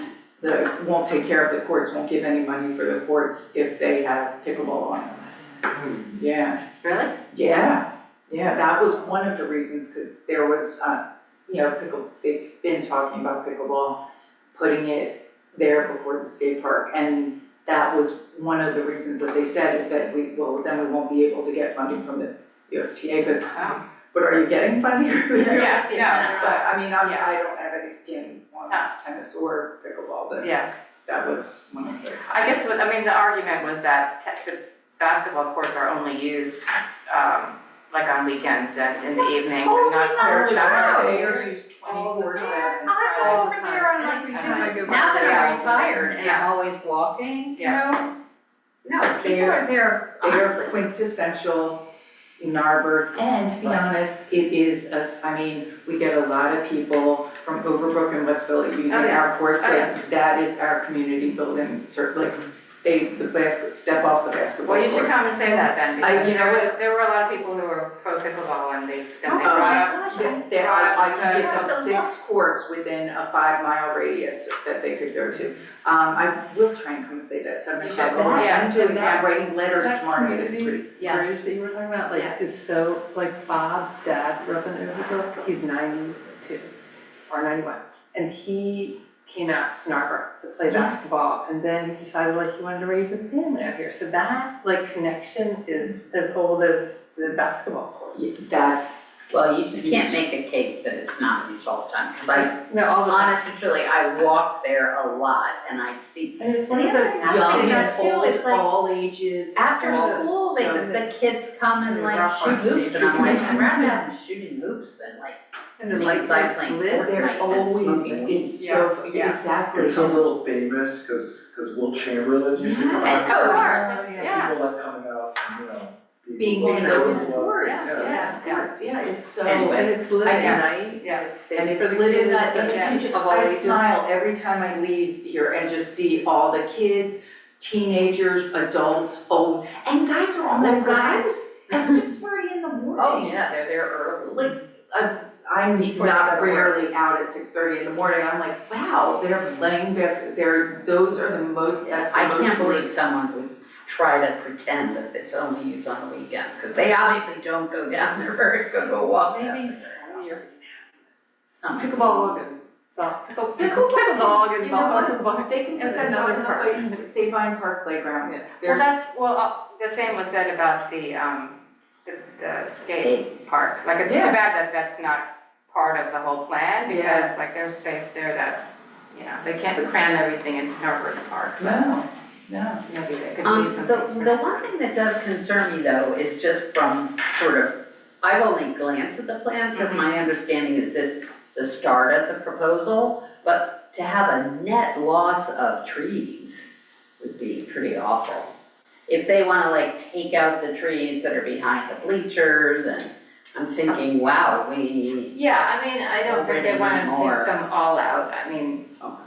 [SPEAKER 4] won't take care of the courts, won't give any money for the courts if they have pickleball on them. Yeah.
[SPEAKER 2] Really?
[SPEAKER 4] Yeah, that was one of the reasons, because there was, they've been talking about pickleball, putting it there before the skate park, and that was one of the reasons that they said is that then we won't be able to get funding from the USTA, but are you getting funding?
[SPEAKER 2] Yeah.
[SPEAKER 4] But, I mean,
[SPEAKER 2] Yeah.
[SPEAKER 4] I don't have any skin on tennis or pickleball, but
[SPEAKER 2] Yeah.
[SPEAKER 4] that was one of the.
[SPEAKER 2] I guess, the argument was that the basketball courts are only used, like on weekends and in the evenings, and not
[SPEAKER 1] Totally
[SPEAKER 2] for
[SPEAKER 1] not true.
[SPEAKER 4] They're used 24/7.
[SPEAKER 1] I go over there on like weekends, now that I'm retired and I'm always walking, you know? No, people are there,
[SPEAKER 4] They are
[SPEAKER 1] honestly.
[SPEAKER 4] quintessential Narberth, and to be honest, it is we get a lot of people from Overbrook and Westville using our courts, like, that is our community building, step off the basketball
[SPEAKER 2] Well, you
[SPEAKER 4] courts.
[SPEAKER 2] should come and say that then,
[SPEAKER 4] you
[SPEAKER 2] because
[SPEAKER 4] know
[SPEAKER 2] there were a lot of people who were pro pickleball, and they
[SPEAKER 1] Oh
[SPEAKER 2] brought
[SPEAKER 1] my
[SPEAKER 2] up.
[SPEAKER 1] gosh,
[SPEAKER 4] I can give
[SPEAKER 1] have
[SPEAKER 4] them
[SPEAKER 1] to
[SPEAKER 4] 6 courts within a 5-mile radius that they could go to. I will try and come and say that 7
[SPEAKER 2] You
[SPEAKER 4] o'clock,
[SPEAKER 2] should.
[SPEAKER 4] I'm doing that,
[SPEAKER 2] Yeah.
[SPEAKER 4] writing letters
[SPEAKER 5] That
[SPEAKER 4] tomorrow.
[SPEAKER 5] community
[SPEAKER 2] Yeah.
[SPEAKER 5] bridge that you were talking about, like,
[SPEAKER 2] Yeah.
[SPEAKER 5] is so, like, Bob's dad grew up in Overbrook, he's 92 or 91. And he came out to Narberth to play
[SPEAKER 4] Yes.
[SPEAKER 5] basketball, and then he decided, like, he wanted to raise his family out here. So that, like, connection is as old as the basketball courts.
[SPEAKER 4] That's,
[SPEAKER 1] Well, you just can't make a case that it's not used all the time, because
[SPEAKER 5] No, all the time.
[SPEAKER 1] honestly, truly, I walk there a lot and I see.
[SPEAKER 5] And it's one
[SPEAKER 1] The
[SPEAKER 5] of the,
[SPEAKER 1] other thing I was
[SPEAKER 4] young
[SPEAKER 1] thinking
[SPEAKER 4] and
[SPEAKER 1] of too
[SPEAKER 4] old,
[SPEAKER 1] is like,
[SPEAKER 4] all ages.
[SPEAKER 1] after
[SPEAKER 4] all-
[SPEAKER 1] school,
[SPEAKER 4] so
[SPEAKER 1] the kids come and like
[SPEAKER 5] Rock
[SPEAKER 1] shoot
[SPEAKER 5] on
[SPEAKER 1] hoops,
[SPEAKER 5] State
[SPEAKER 1] and I'm like,
[SPEAKER 5] Street.
[SPEAKER 1] I'd rather have them shooting hoops than like
[SPEAKER 5] And the lights
[SPEAKER 1] inside
[SPEAKER 5] are
[SPEAKER 1] playing
[SPEAKER 5] lit.
[SPEAKER 1] Fortnite
[SPEAKER 4] They're
[SPEAKER 1] and
[SPEAKER 4] always,
[SPEAKER 1] smoking weed.
[SPEAKER 4] it's so,
[SPEAKER 5] Yeah.
[SPEAKER 4] exactly.
[SPEAKER 6] It's a little famous, cause Will Chamberlain used to come
[SPEAKER 4] Yes.
[SPEAKER 6] out.
[SPEAKER 2] Of
[SPEAKER 5] Oh,
[SPEAKER 2] course,
[SPEAKER 5] yeah.
[SPEAKER 2] yeah.
[SPEAKER 6] People like coming out and,
[SPEAKER 4] Being
[SPEAKER 6] people
[SPEAKER 4] in
[SPEAKER 6] showing
[SPEAKER 4] those
[SPEAKER 6] what-
[SPEAKER 4] sports,
[SPEAKER 2] Yeah.
[SPEAKER 4] yeah, of course, yeah, it's so.
[SPEAKER 1] Anyway.
[SPEAKER 5] And it's lit
[SPEAKER 1] I
[SPEAKER 5] at
[SPEAKER 1] guess-
[SPEAKER 5] night,
[SPEAKER 2] yeah.
[SPEAKER 5] it's safe
[SPEAKER 4] And
[SPEAKER 5] for
[SPEAKER 4] it's
[SPEAKER 5] the
[SPEAKER 4] lit
[SPEAKER 5] kids,
[SPEAKER 4] in that,
[SPEAKER 5] and
[SPEAKER 4] and
[SPEAKER 5] of all
[SPEAKER 4] I
[SPEAKER 5] ages.
[SPEAKER 4] smile every time I leave here and just see all the kids, teenagers, adults, old, and guys are on their guys at 6:30 in the morning.
[SPEAKER 1] Oh, yeah, they're there early.
[SPEAKER 4] Like, I'm
[SPEAKER 1] Before they
[SPEAKER 4] not
[SPEAKER 1] go to work.
[SPEAKER 4] rarely out at 6:30 in the morning, I'm like, wow, they're playing those are the most, that's the
[SPEAKER 1] I
[SPEAKER 4] most.
[SPEAKER 1] can't believe someone would try to pretend that it's only used on the weekends, because they obviously don't go down there very, go walk down
[SPEAKER 5] Maybe
[SPEAKER 1] there.
[SPEAKER 5] Saturday.
[SPEAKER 1] Some
[SPEAKER 5] Pickleball and pickle
[SPEAKER 4] Pickleball,
[SPEAKER 5] dog and
[SPEAKER 4] you know what?
[SPEAKER 5] volleyball.
[SPEAKER 4] They can put
[SPEAKER 5] And
[SPEAKER 4] that dog in
[SPEAKER 5] another
[SPEAKER 4] the Sabine Park playground.
[SPEAKER 5] Yeah.
[SPEAKER 2] Well,
[SPEAKER 4] There's,
[SPEAKER 2] the same was said about the skate park. Like, it's too
[SPEAKER 4] Yeah.
[SPEAKER 2] bad that that's not part of the whole plan,
[SPEAKER 4] Yeah.
[SPEAKER 2] because like there's space there that, they can't cram everything into Norwood Park.
[SPEAKER 4] no.
[SPEAKER 2] Maybe they could leave some
[SPEAKER 1] The
[SPEAKER 2] things for
[SPEAKER 1] the
[SPEAKER 2] next
[SPEAKER 1] one
[SPEAKER 2] time.
[SPEAKER 1] thing that does concern me though is just from sort of, I've only glanced at the plans, because my understanding is this is the start of the proposal, but to have a net loss of trees would be pretty awful. If they wanna like take out the trees that are behind the bleachers, and I'm thinking, wow, we,
[SPEAKER 2] Yeah, I mean, I don't think they
[SPEAKER 1] Already
[SPEAKER 2] wanna
[SPEAKER 1] more.
[SPEAKER 2] take them all out. I mean,
[SPEAKER 1] oh,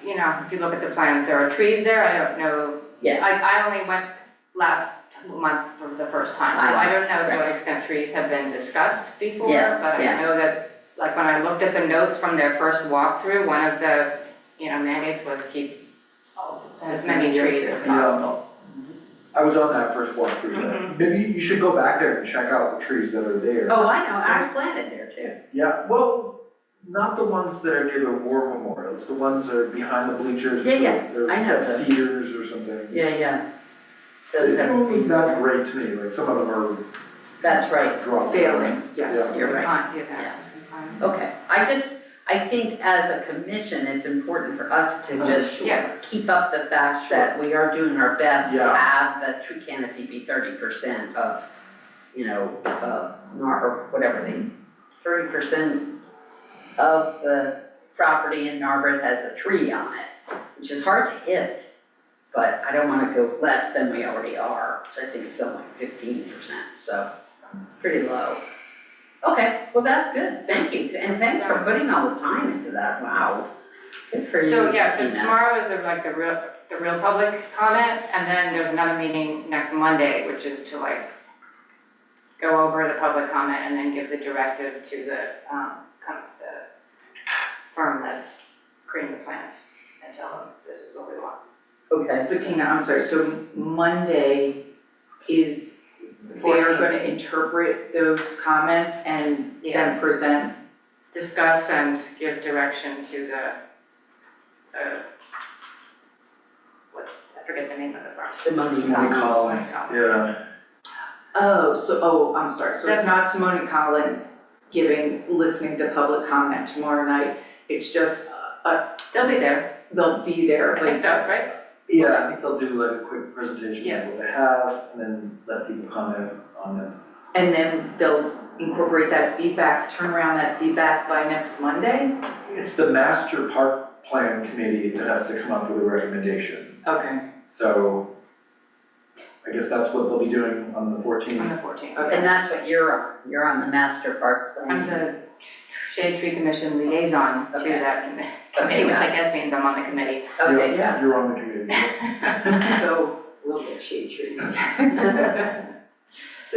[SPEAKER 2] if you look at the plans, there are trees there. I don't know.
[SPEAKER 1] Yeah.
[SPEAKER 2] I only went last month for the first time, so I don't know to what extent trees have been discussed before.
[SPEAKER 1] Yeah,
[SPEAKER 2] But I
[SPEAKER 1] yeah.
[SPEAKER 2] know that, like, when I looked at the notes from their first walkthrough, one of the, mandates was keep as many trees as
[SPEAKER 6] Yeah.
[SPEAKER 2] possible.
[SPEAKER 6] I was on that first walkthrough,
[SPEAKER 2] Mhm.
[SPEAKER 6] maybe you should go back there and check out the trees that are there.
[SPEAKER 1] oh, I know, I planted there too.
[SPEAKER 6] Yeah, well, not the ones that are near the war memorial, it's the ones that are behind the bleachers.
[SPEAKER 1] Yeah, yeah,
[SPEAKER 6] They're
[SPEAKER 1] I know those.
[SPEAKER 6] cedars or something.
[SPEAKER 1] Yeah. Those
[SPEAKER 6] They
[SPEAKER 1] are,
[SPEAKER 6] don't look that great to me, like some of them
[SPEAKER 1] that's right.
[SPEAKER 6] are dropping.
[SPEAKER 4] Failing, yes.
[SPEAKER 6] Yeah.
[SPEAKER 1] You're right.
[SPEAKER 2] Yeah.
[SPEAKER 1] Okay, I think as a commission, it's important for us to just
[SPEAKER 2] Yeah.
[SPEAKER 1] keep up the fact that we are doing our best to
[SPEAKER 6] Yeah.
[SPEAKER 1] have the tree canopy be 30% of, of or whatever 30% of the property in Narberth has a tree on it, which is hard to hit, but I don't wanna go less than we already are, which I think is something like 15%, so pretty low. Okay, well, that's good, thank you, and thanks for putting all the time into that, wow. Good for you,
[SPEAKER 2] So
[SPEAKER 1] Tina.
[SPEAKER 2] tomorrow is the real public comment, and then there's another meeting next Monday, which is to go over the public comment and then give the directive to the firm that's creating the plans and tell them this is what we want.
[SPEAKER 1] Okay.
[SPEAKER 4] But Tina, I'm sorry, so Monday is, they're
[SPEAKER 2] 14th.
[SPEAKER 4] gonna interpret those comments and then present,
[SPEAKER 2] Discuss and give direction to I forget the name of the firm.
[SPEAKER 1] Simone
[SPEAKER 6] Simone
[SPEAKER 1] Collins.
[SPEAKER 6] Collins, yeah.
[SPEAKER 4] I'm sorry, so it's not Simone Collins listening to public comment tomorrow night, it's just,
[SPEAKER 2] They'll be there,
[SPEAKER 4] they'll be there,
[SPEAKER 2] I
[SPEAKER 4] but
[SPEAKER 2] think so, right?
[SPEAKER 6] Yeah, I think they'll do like a quick presentation
[SPEAKER 2] Yeah.
[SPEAKER 6] of what they have, and then let people comment on them.
[SPEAKER 4] and then they'll incorporate that feedback, turn around that feedback by next Monday?
[SPEAKER 6] It's the master park plan committee that has to come up with a recommendation.
[SPEAKER 4] Okay.
[SPEAKER 6] So I guess that's what they'll be doing on the
[SPEAKER 2] On
[SPEAKER 6] 14th.
[SPEAKER 2] the 14th.
[SPEAKER 1] And that's what you're on the master park
[SPEAKER 2] I'm
[SPEAKER 1] plan.
[SPEAKER 2] the Shade Tree Commission liaison to
[SPEAKER 1] Okay.
[SPEAKER 2] that committee, which I guess means I'm on the committee.
[SPEAKER 1] Okay, yeah.
[SPEAKER 6] You're on the committee.
[SPEAKER 4] So we'll get shade trees. So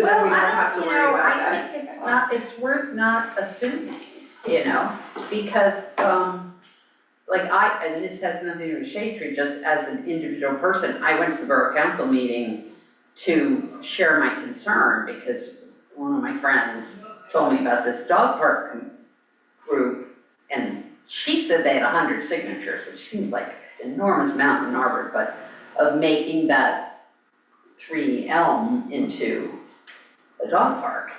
[SPEAKER 4] then we
[SPEAKER 1] Well,
[SPEAKER 4] don't have to worry about that.
[SPEAKER 1] I think it's worth not assuming, because, and this has nothing to do with Shade Tree, just as an individual person, I went to the Borough Council meeting to share my concern, because one of my friends told me about this dog park group, and she said they had 100 signatures, which seems like an enormous amount in Narberth, but of making that 3 Elm into a dog park.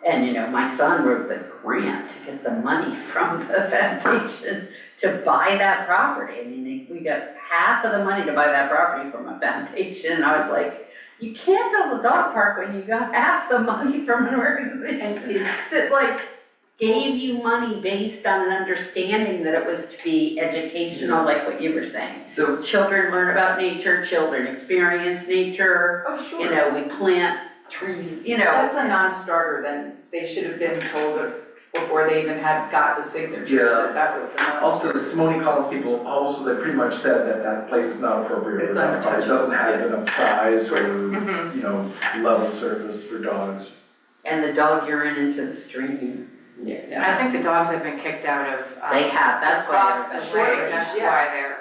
[SPEAKER 1] And my son wrote the grant to get the money from the foundation to buy that property. I mean, we got half of the money to buy that property from a foundation, and I was like, you can't build a dog park when you got half the money from an organization that gave you money based on an understanding that it was to be educational, like what you were saying.
[SPEAKER 6] So,
[SPEAKER 1] Children learn about nature, children experience nature,
[SPEAKER 4] Oh, sure.
[SPEAKER 1] you know, we plant trees, you know.
[SPEAKER 4] That's a non-starter, then they should have been told before they even had got the signatures
[SPEAKER 6] Yeah.
[SPEAKER 4] that was a
[SPEAKER 6] also,
[SPEAKER 4] non-starter.
[SPEAKER 6] the Simone Collins people, also, they pretty much said that that place is not appropriate
[SPEAKER 4] It's
[SPEAKER 6] for dogs. It
[SPEAKER 4] untouchable,
[SPEAKER 6] doesn't have
[SPEAKER 4] yeah.
[SPEAKER 6] enough size or,
[SPEAKER 2] Mhm.
[SPEAKER 6] you know, level surface for dogs.
[SPEAKER 1] And the dog urine into the stream.
[SPEAKER 2] I think the dogs have been kicked out of,
[SPEAKER 1] They have, that's why
[SPEAKER 2] across
[SPEAKER 1] there's
[SPEAKER 2] the
[SPEAKER 1] a
[SPEAKER 2] way,
[SPEAKER 1] shortage.
[SPEAKER 2] that's
[SPEAKER 4] yeah.
[SPEAKER 2] why they're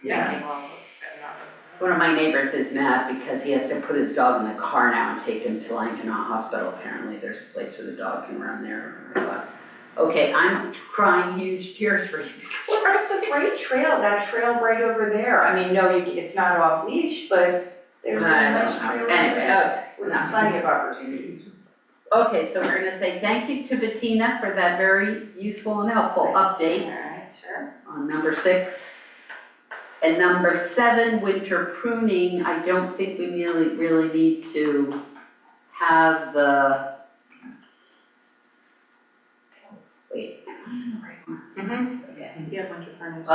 [SPEAKER 4] Yeah.
[SPEAKER 2] thinking, well, it's better not.
[SPEAKER 1] One of my neighbors is mad because he has to put his dog in the car now and take him to Lankenau Hospital. Apparently, there's a place where the dog can run there. Okay, I'm crying huge tears for you.
[SPEAKER 4] Well, it's a great trail, that trail right over there. I mean, no, it's not off leash, but there's a nice trail over
[SPEAKER 1] Anyway,
[SPEAKER 4] there.
[SPEAKER 1] okay,
[SPEAKER 4] With plenty of opportunities.
[SPEAKER 1] okay, so we're gonna say thank you to Bettina for that very useful and helpful update
[SPEAKER 2] Alright, sure.
[SPEAKER 1] on number 6. And number 7, winter pruning, I don't think we really need to have the, wait.
[SPEAKER 2] Mm-hmm.
[SPEAKER 1] Okay.
[SPEAKER 2] Yeah, bunch of furnace.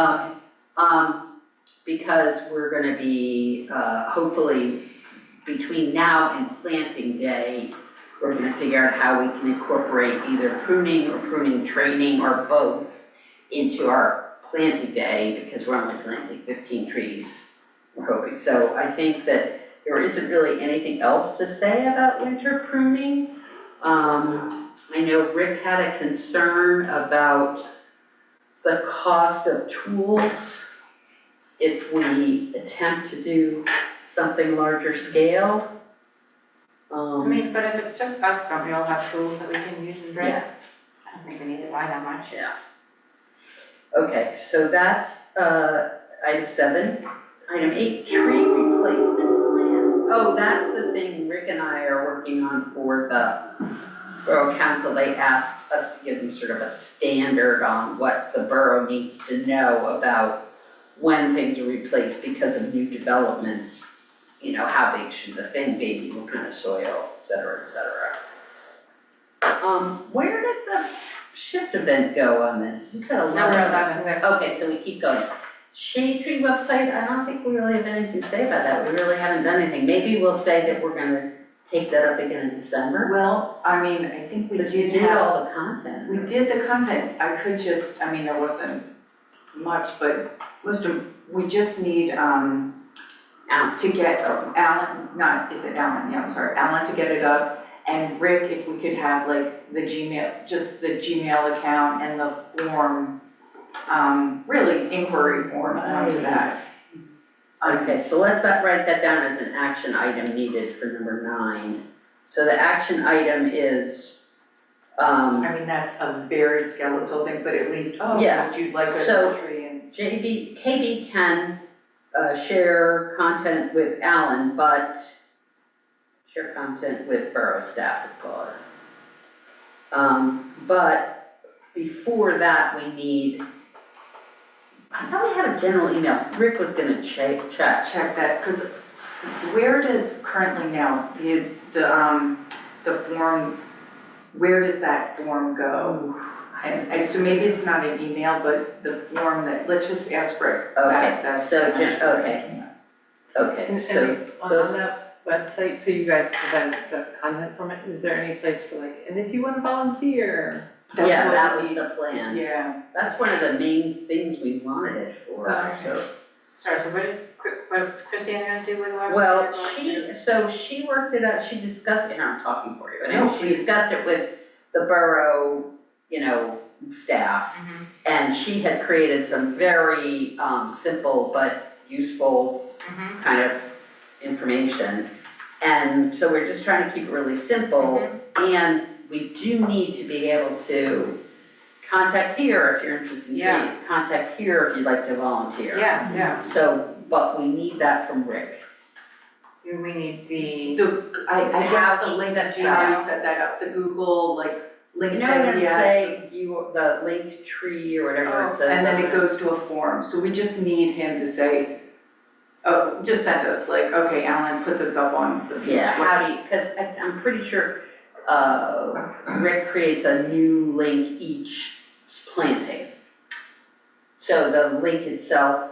[SPEAKER 1] Because we're gonna be, hopefully, between now and planting day, we're gonna figure out how we can incorporate either pruning or pruning training or both into our planting day, because we're only planting 15 trees, we're hoping. So I think that there isn't really anything else to say about winter pruning. I know Rick had a concern about the cost of tools if we attempt to do something larger scale.
[SPEAKER 2] I mean, but if it's just us, don't we all have tools that we can use and bring?
[SPEAKER 1] Yeah.
[SPEAKER 2] I don't think we need to buy that much.
[SPEAKER 1] Yeah. Okay, so that's, item 7. Item 8, tree replacement plan. Oh, that's the thing Rick and I are working on for the Borough Council. They asked us to give them sort of a standard on what the borough needs to know about when things are replaced because of new developments. You know, how big should the thing be, what kind of soil, et cetera, et cetera. Where did the shift event go on this? Just had a lot
[SPEAKER 2] Number
[SPEAKER 1] of.
[SPEAKER 2] 11.
[SPEAKER 1] Okay, so we keep going. Shade Tree website, I don't think we really have anything to say about that. We really haven't done anything. Maybe we'll say that we're gonna take that up again in December.
[SPEAKER 4] Well, I mean, I think we
[SPEAKER 1] Because you
[SPEAKER 4] did
[SPEAKER 1] did
[SPEAKER 4] have,
[SPEAKER 1] all the content.
[SPEAKER 4] we did the content. I could just, I mean, there wasn't much, but we just need, to get Alan, yeah, I'm sorry, Alan to get it up. And Rick, if we could have like the Gmail, just the Gmail account and the form, really inquiry form onto that.
[SPEAKER 1] Okay, so let's write that down as an action item needed for number 9. So the action item is,
[SPEAKER 4] I mean, that's a very skeletal thing, but at least,
[SPEAKER 1] Yeah.
[SPEAKER 4] would you like
[SPEAKER 1] So-
[SPEAKER 4] a tree and?
[SPEAKER 1] KB can share content with Alan, but share content with borough staff, we'll call it. But before that, we need, I thought we had a general email. Rick was gonna check.
[SPEAKER 4] Check that, because where does currently now, the form, where does that form go? And so maybe it's not an email, but the form that, let's just ask Rick.
[SPEAKER 1] Okay,
[SPEAKER 4] That's
[SPEAKER 1] so
[SPEAKER 4] the question we're
[SPEAKER 1] okay.
[SPEAKER 4] asking.
[SPEAKER 1] Okay,
[SPEAKER 5] And
[SPEAKER 1] so
[SPEAKER 5] on
[SPEAKER 1] those-
[SPEAKER 5] that website, so you guys design the content from it, is there any place for like, and if you want to volunteer?
[SPEAKER 4] That's
[SPEAKER 1] yeah,
[SPEAKER 4] what
[SPEAKER 1] that
[SPEAKER 4] we
[SPEAKER 1] was the plan.
[SPEAKER 4] Yeah,
[SPEAKER 1] That's one of the main things we wanted it for, so.
[SPEAKER 2] Sorry, so what's Christina gonna do with the website?
[SPEAKER 1] Well,
[SPEAKER 2] You're going to-
[SPEAKER 1] she worked it out, she discussed it, here I'm talking for you, but
[SPEAKER 4] No,
[SPEAKER 1] anyway, she
[SPEAKER 4] please.
[SPEAKER 1] discussed it with the borough, you know, staff.
[SPEAKER 2] Mhm.
[SPEAKER 1] And she had created some very simple but useful
[SPEAKER 2] Mhm.
[SPEAKER 1] kind of information. And so we're just trying to keep it really simple. And we do need to be able to contact here if you're interested in
[SPEAKER 2] Yeah.
[SPEAKER 1] trees, contact here if you'd like to volunteer.
[SPEAKER 2] Yeah, yeah,
[SPEAKER 1] So, but we need that from Rick.
[SPEAKER 2] we need the,
[SPEAKER 4] I
[SPEAKER 1] How
[SPEAKER 4] guess the
[SPEAKER 1] he
[SPEAKER 4] link,
[SPEAKER 1] sets
[SPEAKER 4] you
[SPEAKER 1] that
[SPEAKER 4] know, you
[SPEAKER 1] up.
[SPEAKER 4] set that up, the Google, like, link
[SPEAKER 1] You know,
[SPEAKER 4] that
[SPEAKER 1] when
[SPEAKER 4] he
[SPEAKER 1] you
[SPEAKER 4] has.
[SPEAKER 1] say the linked tree or whatever
[SPEAKER 2] Oh,
[SPEAKER 1] it says.
[SPEAKER 4] And then
[SPEAKER 1] on
[SPEAKER 4] it goes to a form, so we just need him to say, oh, just send us, like, okay, Alan, put this up on the page.
[SPEAKER 1] Yeah, how do you, because I'm pretty sure, Rick creates a new link each planting. So the link itself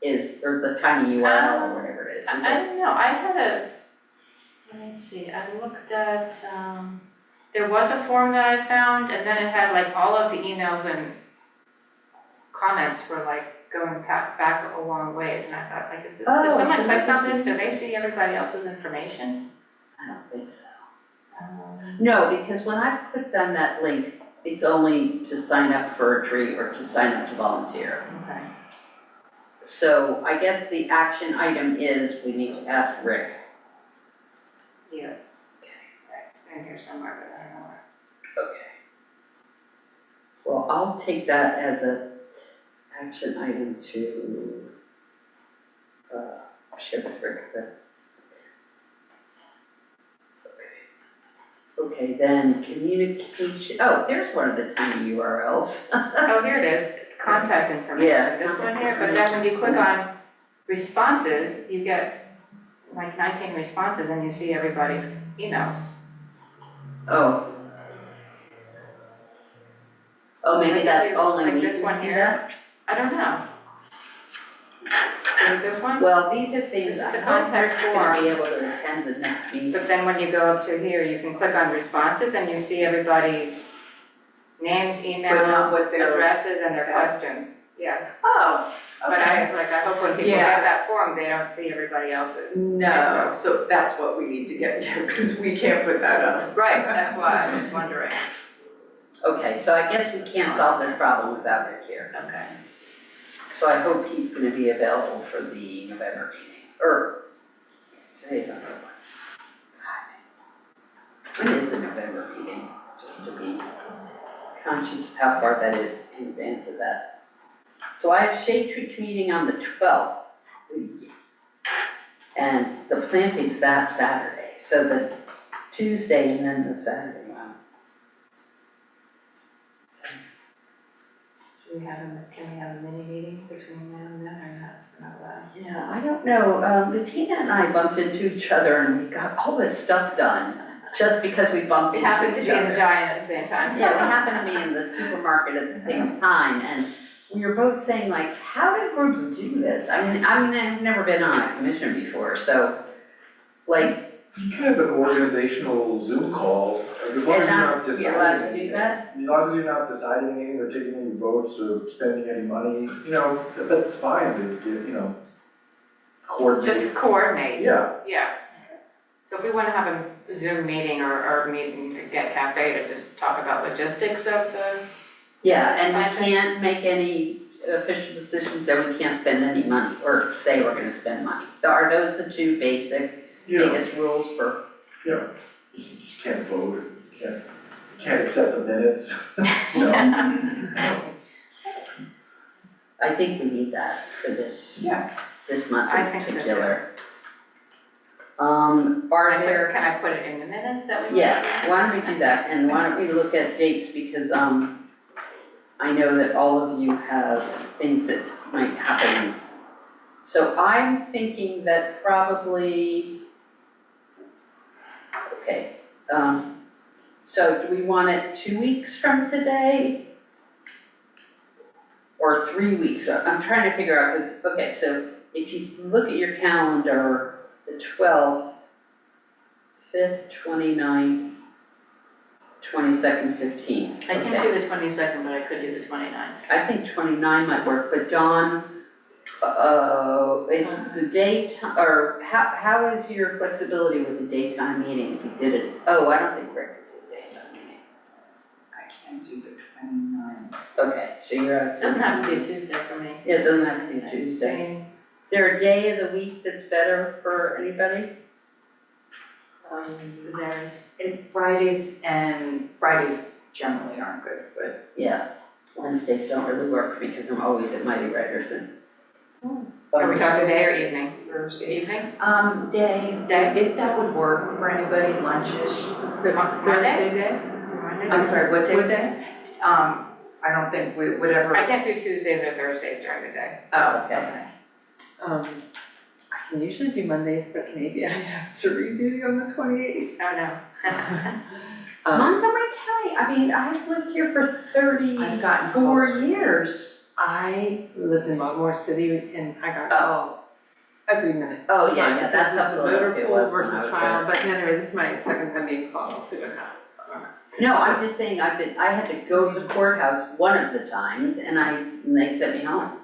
[SPEAKER 1] is, or the tiny URL or whatever it is,
[SPEAKER 2] I
[SPEAKER 1] is it?
[SPEAKER 2] don't know, I had let me see, I looked at, there was a form that I found, and then it had like all of the emails and comments for like going back a long ways, and I thought, like, is this,
[SPEAKER 1] Oh,
[SPEAKER 2] if someone
[SPEAKER 1] so
[SPEAKER 2] clicks on
[SPEAKER 1] that's-
[SPEAKER 2] this, do they see everybody else's information?
[SPEAKER 1] I don't think so. No, because when I've clicked on that link, it's only to sign up for a tree or to sign up to volunteer.
[SPEAKER 2] Okay.
[SPEAKER 1] So I guess the action item is we need to ask Rick.
[SPEAKER 2] Yeah. Right, it's in here somewhere, but I don't know where.
[SPEAKER 1] Okay. Well, I'll take that as a action item to, share with Rick. Okay, then communication, oh, there's one of the tiny URLs.
[SPEAKER 2] Oh, here it is, contact information,
[SPEAKER 1] Yeah,
[SPEAKER 2] this one
[SPEAKER 1] contact
[SPEAKER 2] here, but then when you click on responses, you get like 19 responses and you see everybody's emails.
[SPEAKER 1] Oh. Oh, maybe that only
[SPEAKER 2] Like
[SPEAKER 1] we
[SPEAKER 2] this
[SPEAKER 1] can
[SPEAKER 2] one
[SPEAKER 1] see
[SPEAKER 2] here.
[SPEAKER 1] that?
[SPEAKER 2] I don't know. Like this one?
[SPEAKER 1] Well, these are
[SPEAKER 2] This
[SPEAKER 1] things
[SPEAKER 2] is
[SPEAKER 1] I
[SPEAKER 2] the
[SPEAKER 1] hope
[SPEAKER 2] contact
[SPEAKER 1] Rick's gonna
[SPEAKER 2] form.
[SPEAKER 1] be able to attend the next meeting.
[SPEAKER 2] But then when you go up to here, you can click on responses and you see everybody's names,
[SPEAKER 4] But not
[SPEAKER 2] emails,
[SPEAKER 4] what their-
[SPEAKER 2] addresses, and their
[SPEAKER 4] Yes.
[SPEAKER 2] questions, yes.
[SPEAKER 4] Oh,
[SPEAKER 2] But I hope when people
[SPEAKER 4] Yeah.
[SPEAKER 2] get that form, they don't see everybody else's.
[SPEAKER 4] No, so that's what we need to get you, because we can't put that up.
[SPEAKER 2] Right, that's why I was wondering.
[SPEAKER 1] Okay, so I guess we can't solve this problem without Rick here.
[SPEAKER 2] Okay.
[SPEAKER 1] So I hope he's gonna be available for the November meeting, or today's October. When is the November meeting? Just to be conscious of how far that is in advance of that. So I have Shade Tree meeting on the 12th. And the planting's that Saturday, so the Tuesday and then the Saturday, wow.
[SPEAKER 2] Can we have a mini meeting between now and then, or not allowed?
[SPEAKER 1] Yeah, I don't know, Bettina and I bumped into each other and we got all this stuff done, just because we bumped
[SPEAKER 2] We
[SPEAKER 1] into each other.
[SPEAKER 2] happened to be in the Giant at the same time.
[SPEAKER 1] Yeah, we happened to be in the supermarket at the same time, and we were both saying like, how do groups do this? I mean, I've never been on a commission before, so, like,
[SPEAKER 6] You can have an organizational Zoom call, like, as long as
[SPEAKER 1] and
[SPEAKER 6] you're not
[SPEAKER 1] that's,
[SPEAKER 6] deciding
[SPEAKER 1] you're allowed to
[SPEAKER 6] anything.
[SPEAKER 1] do that?
[SPEAKER 6] As long as you're not deciding anything or taking any votes or spending any money, you know, that's fine to get, you know, coordinate.
[SPEAKER 2] Just coordinate,
[SPEAKER 6] Yeah,
[SPEAKER 2] yeah. So if we wanna have a Zoom meeting or meeting to get Cafe to just talk about logistics of the,
[SPEAKER 1] Yeah, and we
[SPEAKER 2] Planting.
[SPEAKER 1] can't make any official decisions that we can't spend any money, or say we're gonna spend money. Are those the two basic,
[SPEAKER 6] you know,
[SPEAKER 1] biggest rules for,
[SPEAKER 6] you just can't vote, can't accept the minutes, you know.
[SPEAKER 1] I think we need that for this,
[SPEAKER 4] Yeah.
[SPEAKER 1] this month
[SPEAKER 2] I
[SPEAKER 1] in
[SPEAKER 2] think so too.
[SPEAKER 1] particular. Are there?
[SPEAKER 2] can I put it in the minutes that we?
[SPEAKER 1] Yeah, why don't we do that, and why don't we look at dates, because, I know that all of you have things that might happen. So I'm thinking that probably, okay, so do we want it 2 weeks from today? Or 3 weeks, I'm trying to figure out, because, okay, so if you look at your calendar, the 12th, 5th, 29th, 22nd, 15th.
[SPEAKER 2] I can't
[SPEAKER 1] Okay.
[SPEAKER 2] do the 22nd, but I could do the 29th.
[SPEAKER 1] I think 29 might work, but Dawn, is the date, or how is your flexibility with the daytime meeting if you did it? Oh, I don't think Rick could do a daytime meeting.
[SPEAKER 4] I can't do the 29th.
[SPEAKER 1] Okay, so you're out.
[SPEAKER 2] It doesn't have to be a Tuesday for me.
[SPEAKER 1] Yeah, it doesn't have to be Tuesday. Is there a day of the week that's better for anybody?
[SPEAKER 2] There's,
[SPEAKER 4] Fridays generally aren't good, but
[SPEAKER 1] Yeah, Wednesdays don't really work for me because I'm always at Mighty Writers and.
[SPEAKER 2] are we talking day or evening?
[SPEAKER 4] Thursday.
[SPEAKER 2] Evening?
[SPEAKER 4] Day, if that would work for anybody, lunchish.
[SPEAKER 2] Monday?
[SPEAKER 5] day?
[SPEAKER 2] Monday?
[SPEAKER 4] I'm sorry, what day?
[SPEAKER 5] What day?
[SPEAKER 4] I don't think whatever.
[SPEAKER 2] I can't do Tuesdays or Thursdays during the day.
[SPEAKER 4] Oh,
[SPEAKER 1] Okay.
[SPEAKER 5] I can usually do Mondays, but maybe I have to redo on the 28th.
[SPEAKER 2] Oh, no.
[SPEAKER 1] Montgomery County, I mean, I've lived here for
[SPEAKER 4] I've gotten
[SPEAKER 1] 34
[SPEAKER 4] called
[SPEAKER 1] years.
[SPEAKER 5] I lived in Baltimore City and I got called every minute.
[SPEAKER 1] Oh, yeah, that's how
[SPEAKER 5] Because it's a motor
[SPEAKER 1] Philadelphia
[SPEAKER 5] pool
[SPEAKER 1] was when I
[SPEAKER 5] versus
[SPEAKER 1] was
[SPEAKER 5] trial,
[SPEAKER 1] there.
[SPEAKER 5] but anyway, this is my second time being called, I'll see what happens. I don't know.
[SPEAKER 1] No, I'm just saying, I had to go to the courthouse one of the times and they sent me home.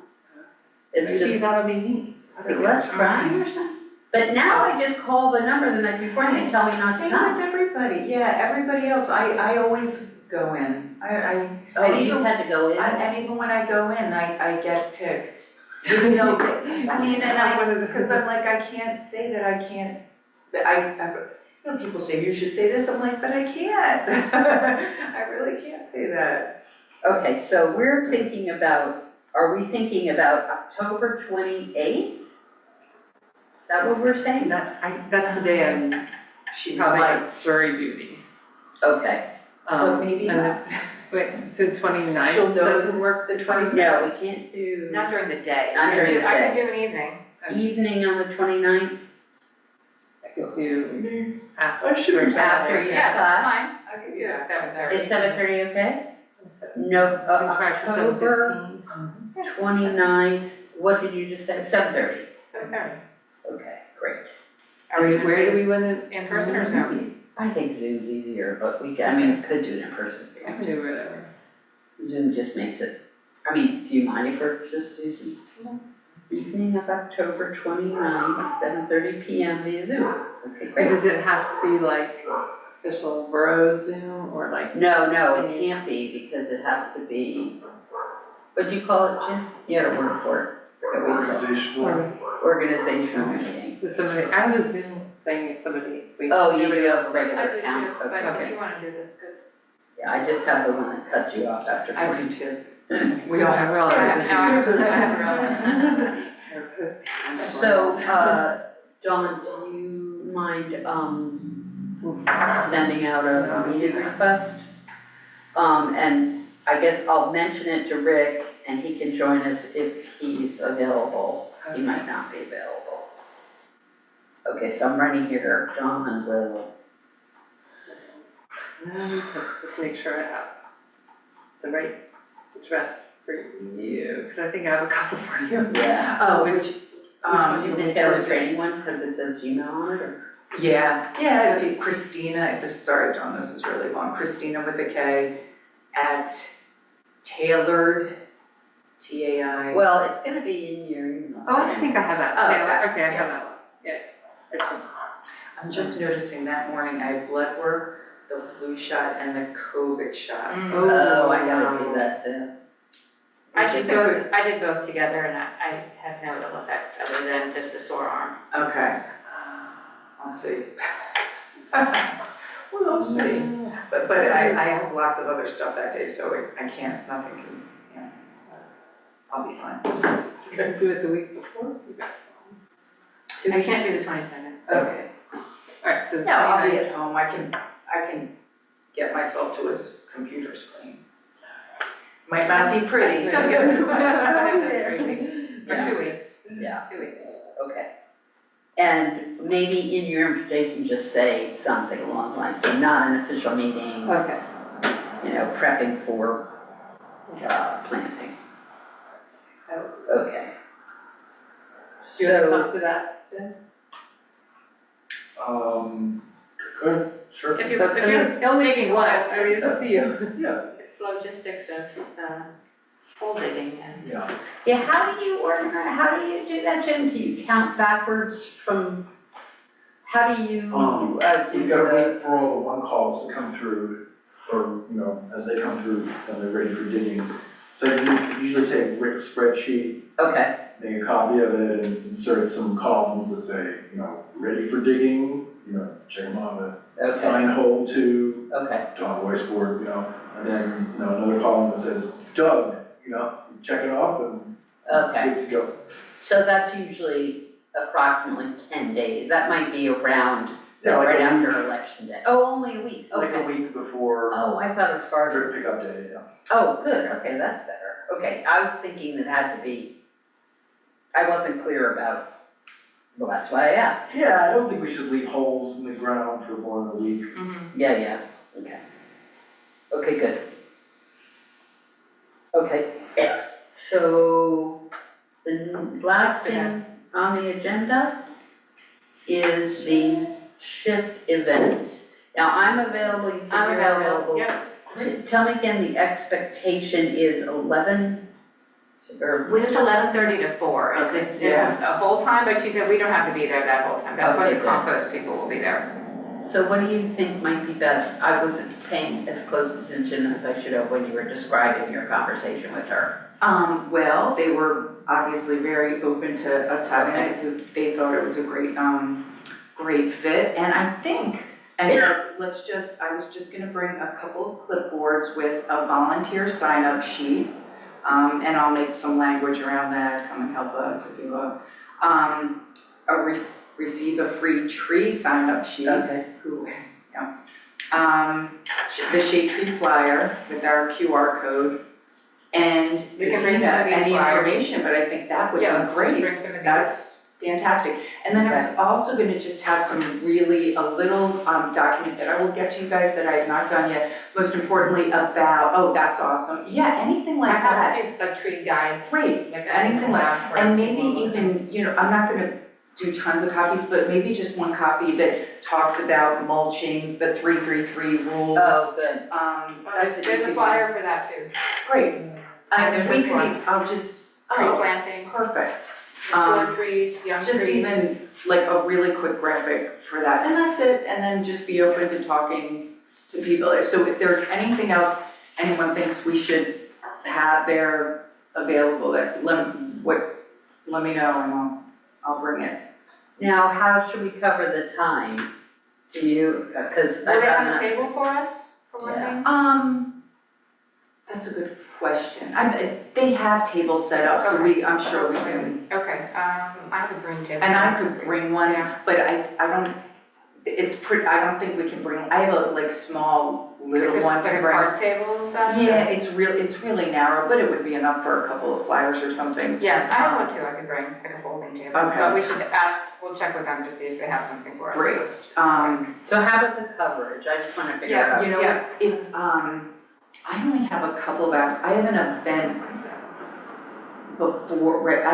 [SPEAKER 1] It's
[SPEAKER 5] Maybe
[SPEAKER 1] just
[SPEAKER 5] that'll be me. I think
[SPEAKER 1] less
[SPEAKER 5] that's
[SPEAKER 1] crime or something. But now I just call the number the night before and they tell me not to
[SPEAKER 4] Same
[SPEAKER 1] come.
[SPEAKER 4] with everybody, yeah, everybody else, I always go in,
[SPEAKER 1] Oh,
[SPEAKER 4] and
[SPEAKER 1] you
[SPEAKER 4] even-
[SPEAKER 1] had to go in?
[SPEAKER 4] and even when I go in, I get picked. Even though, I mean, because I'm like, I can't say that I can't, but you know, people say, you should say this, I'm like, but I can't. I really can't say that.
[SPEAKER 1] Okay, so are we thinking about October 28th? Is that what we're saying?
[SPEAKER 5] That's the day I'm
[SPEAKER 4] She
[SPEAKER 5] probably
[SPEAKER 4] might,
[SPEAKER 5] got jury duty.
[SPEAKER 1] Okay,
[SPEAKER 4] but maybe
[SPEAKER 5] and
[SPEAKER 4] not.
[SPEAKER 5] Wait, so 29th
[SPEAKER 4] She'll know
[SPEAKER 5] doesn't work?
[SPEAKER 4] the 27th.
[SPEAKER 1] no, we can't do
[SPEAKER 2] Not during the day.
[SPEAKER 1] Not during the
[SPEAKER 2] I
[SPEAKER 1] day.
[SPEAKER 2] could do an evening.
[SPEAKER 1] evening on the 29th?
[SPEAKER 5] I could do
[SPEAKER 3] I should be
[SPEAKER 1] After your
[SPEAKER 2] Yeah, that's
[SPEAKER 1] class?
[SPEAKER 2] fine.
[SPEAKER 4] I could
[SPEAKER 2] do that, 7:30.
[SPEAKER 1] Is 7:30 okay? No,
[SPEAKER 5] I can try for
[SPEAKER 1] October
[SPEAKER 5] 7:15.
[SPEAKER 1] 29th, what did you just say, 7:30?
[SPEAKER 2] 7:30.
[SPEAKER 1] Okay, great.
[SPEAKER 2] Are we gonna
[SPEAKER 5] Where do
[SPEAKER 2] say
[SPEAKER 5] we want it?
[SPEAKER 2] in person or Zoom?
[SPEAKER 1] I think Zoom's easier, but we could do it in person if you
[SPEAKER 5] I
[SPEAKER 1] want
[SPEAKER 5] can
[SPEAKER 1] to.
[SPEAKER 5] do whatever.
[SPEAKER 1] Zoom just makes it, do you mind if we're just do some evening of October 29th, 7:30 PM via Zoom? Okay,
[SPEAKER 5] Or
[SPEAKER 1] great.
[SPEAKER 5] does it have to be like official borough Zoom or like?
[SPEAKER 1] No, it can't be because it has to be, what do you call it, Jim? You had a word for it. Forget what you said.
[SPEAKER 6] Organizational.
[SPEAKER 1] Organizational meeting.
[SPEAKER 5] Does somebody, I have a Zoom thing if somebody.
[SPEAKER 1] Oh, you
[SPEAKER 5] nobody
[SPEAKER 1] do
[SPEAKER 5] else-
[SPEAKER 1] have a regular
[SPEAKER 2] I do
[SPEAKER 1] account,
[SPEAKER 2] too, but
[SPEAKER 1] okay.
[SPEAKER 2] if you wanna do this, good.
[SPEAKER 1] Yeah, I just have the one that cuts you off after
[SPEAKER 4] I
[SPEAKER 1] 40.
[SPEAKER 4] do too. We all have.
[SPEAKER 5] We all have
[SPEAKER 2] Yeah, I have
[SPEAKER 1] So, Dawn, do you mind, sending out a meeting request? And I guess I'll mention it to Rick and he can join us if he's available. He might not be available. Okay, so I'm running here, Dawn will,
[SPEAKER 5] I need to just make sure I have the right address for you, because I think I have a couple for you.
[SPEAKER 1] yeah.
[SPEAKER 4] Oh, which,
[SPEAKER 1] The Taylor training one, because it says Gmail on it, or?
[SPEAKER 4] yeah, it'd be Christina, sorry, Dawn, this is really long, Christina with a K, at tailored, T-A-I.
[SPEAKER 1] Well, it's gonna be in your email.
[SPEAKER 5] Oh, I think I have that.
[SPEAKER 4] Oh,
[SPEAKER 5] Taylor. Okay, I have that one. Yeah. It's one.
[SPEAKER 4] I'm just noticing that morning I had blood work, the flu shot and the COVID shot.
[SPEAKER 1] Oh, I gotta do that too.
[SPEAKER 2] I
[SPEAKER 4] Which
[SPEAKER 2] did
[SPEAKER 4] is a good-
[SPEAKER 2] both, I did both together and I had no ill effects other than just a sore arm.
[SPEAKER 4] Okay. I'll see. We'll see. But I have lots of other stuff that day, so I can't, nothing can, yeah. I'll be fine.
[SPEAKER 5] You can do it the week before.
[SPEAKER 2] I can't do the 22nd.
[SPEAKER 1] Okay.
[SPEAKER 5] Alright, so.
[SPEAKER 4] No, I'll be at home, I can get myself to his computer screen. Might not be pretty.
[SPEAKER 2] Still gives us 3 weeks, or
[SPEAKER 1] Yeah.
[SPEAKER 2] 2 weeks.
[SPEAKER 1] Yeah.
[SPEAKER 2] 2 weeks.
[SPEAKER 1] Okay. And maybe in your invitation, just say something along the lines of not an official meeting,
[SPEAKER 5] Okay.
[SPEAKER 1] Prepping for, planting. Okay.
[SPEAKER 5] Do you wanna
[SPEAKER 1] So,
[SPEAKER 5] come to that, Jen?
[SPEAKER 6] Good, sure.
[SPEAKER 2] If you're,
[SPEAKER 5] So,
[SPEAKER 2] if you're
[SPEAKER 5] only
[SPEAKER 2] digging
[SPEAKER 5] one,
[SPEAKER 2] wells,
[SPEAKER 5] I mean, it's up to you.
[SPEAKER 6] Yeah,
[SPEAKER 2] it's logistics of, hole digging and.
[SPEAKER 6] yeah.
[SPEAKER 1] yeah, how do you do that, Jen? Do you count backwards from, how do you, do
[SPEAKER 6] We gotta
[SPEAKER 1] the,
[SPEAKER 6] wait for all the one calls to come through, or, as they come through, then they're ready for digging. So you usually take Rick's spreadsheet,
[SPEAKER 1] okay,
[SPEAKER 6] make a copy of it and insert some columns that say, ready for digging, check them on the
[SPEAKER 1] okay,
[SPEAKER 6] assign hole to,
[SPEAKER 1] okay,
[SPEAKER 6] Dawn voice board, and then, another column that says dug, check it off and
[SPEAKER 1] okay.
[SPEAKER 6] good to go.
[SPEAKER 1] So that's usually approximately 10 days, that might be around,
[SPEAKER 6] Yeah, like
[SPEAKER 1] right
[SPEAKER 6] a
[SPEAKER 1] after
[SPEAKER 6] week.
[SPEAKER 1] election day. Oh, only a week,
[SPEAKER 6] Like a
[SPEAKER 1] okay.
[SPEAKER 6] week before
[SPEAKER 1] Oh, I thought it was farther.
[SPEAKER 6] drip pickup day, yeah.
[SPEAKER 1] Oh, good, okay, that's better. Okay, I was thinking it had to be, I wasn't clear about, well, that's why I asked.
[SPEAKER 6] Yeah, I don't think we should leave holes in the ground for more than a week.
[SPEAKER 1] Yeah, Okay. Okay, good. Okay, so the last thing on the agenda is the shift event. Now, I'm available, you said
[SPEAKER 2] I'm
[SPEAKER 1] you're
[SPEAKER 2] available,
[SPEAKER 1] available.
[SPEAKER 2] yep.
[SPEAKER 1] Tell me again, the expectation is 11, or?
[SPEAKER 2] This is 11:30 to 4, is the whole time, but she said we don't have to be there that whole time. That's why
[SPEAKER 1] Okay,
[SPEAKER 2] the
[SPEAKER 1] good.
[SPEAKER 2] compost people will be there.
[SPEAKER 1] So what do you think might be best? I wasn't paying as close attention as I should have when you were describing your conversation with her.
[SPEAKER 4] Well, they were obviously very open to us having it. They thought it was a great fit. And I think, and I was just gonna bring a couple of clipboards with a volunteer sign-up sheet. And I'll make some language around that, come and help us if you will. Receive a free tree sign-up sheet.
[SPEAKER 1] Okay.
[SPEAKER 4] The shade tree flyer with our QR code. And
[SPEAKER 2] We can bring some of these
[SPEAKER 4] any
[SPEAKER 2] flyers.
[SPEAKER 4] information, but I think that would be
[SPEAKER 2] Yeah, let's just
[SPEAKER 4] great.
[SPEAKER 2] bring some of these.
[SPEAKER 4] That's fantastic. And then I was also gonna just have some really, a little document that I will get to you guys that I have not done yet. Most importantly about, oh, that's awesome. Yeah, anything
[SPEAKER 2] I
[SPEAKER 4] like that.
[SPEAKER 2] have a few, like tree guides.
[SPEAKER 4] Great,
[SPEAKER 2] Like
[SPEAKER 4] anything like,
[SPEAKER 2] that.
[SPEAKER 4] and maybe even, I'm not gonna do tons of copies, but maybe just one copy that talks about mulching, the 3-3-3 rule.
[SPEAKER 1] Oh, good.
[SPEAKER 4] That's an
[SPEAKER 2] There's
[SPEAKER 4] easy
[SPEAKER 2] a
[SPEAKER 4] one.
[SPEAKER 2] flyer for that too.
[SPEAKER 4] Great.
[SPEAKER 2] There's
[SPEAKER 4] We
[SPEAKER 2] this
[SPEAKER 4] could,
[SPEAKER 2] one.
[SPEAKER 4] I'll just,
[SPEAKER 2] Tree
[SPEAKER 4] oh,
[SPEAKER 2] planting,
[SPEAKER 4] perfect.
[SPEAKER 2] mature trees, young trees.
[SPEAKER 4] Just even like a really quick graphic for that, and that's it, and then just be open to talking to people. So if there's anything else anyone thinks we should have there available, that let me know and I'll bring it.
[SPEAKER 1] Now, how should we cover the time? Do you, because
[SPEAKER 2] Will they have a table for us, for one thing?
[SPEAKER 4] That's a good question. They have tables set up, so I'm sure we can,
[SPEAKER 2] Okay, I have a green table.
[SPEAKER 4] and I could bring one,
[SPEAKER 2] Yeah.
[SPEAKER 4] but I don't, I don't think we can bring, I have a like small little
[SPEAKER 2] Like
[SPEAKER 4] one to
[SPEAKER 2] a
[SPEAKER 4] bring.
[SPEAKER 2] card table and stuff?
[SPEAKER 4] Yeah, it's really narrow, but it would be enough for a couple of flyers or something.
[SPEAKER 2] Yeah, I have one too, I could bring like a folding table.
[SPEAKER 4] Okay.
[SPEAKER 2] But we should ask, we'll check with them to see if they have something for us.
[SPEAKER 4] Great.
[SPEAKER 1] So how about the coverage? I just want to figure
[SPEAKER 2] Yeah,
[SPEAKER 1] out.
[SPEAKER 4] You know what, if, I only have a couple of hours, I have an event before, right,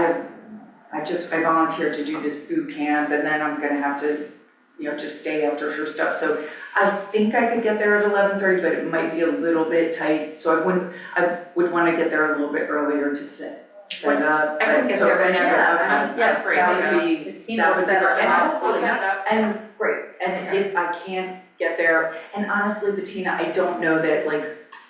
[SPEAKER 4] I volunteered to do this boot camp, and then I'm gonna have to, just stay after for stuff, so I think I could get there at 11:30, but it might be a little bit tight, so I would wanna get there a little bit earlier to set up.
[SPEAKER 2] I can get
[SPEAKER 4] So
[SPEAKER 2] there
[SPEAKER 4] whenever,
[SPEAKER 2] whenever,
[SPEAKER 4] okay,
[SPEAKER 2] yeah, great,
[SPEAKER 4] that would
[SPEAKER 2] so-
[SPEAKER 4] be,
[SPEAKER 1] The team
[SPEAKER 4] that
[SPEAKER 1] will
[SPEAKER 4] would be
[SPEAKER 1] set
[SPEAKER 4] great.
[SPEAKER 1] up.
[SPEAKER 4] And
[SPEAKER 2] I'll
[SPEAKER 4] hopefully-
[SPEAKER 2] set it up.
[SPEAKER 4] And great, and if I can't get there, and honestly, Bettina, I don't know that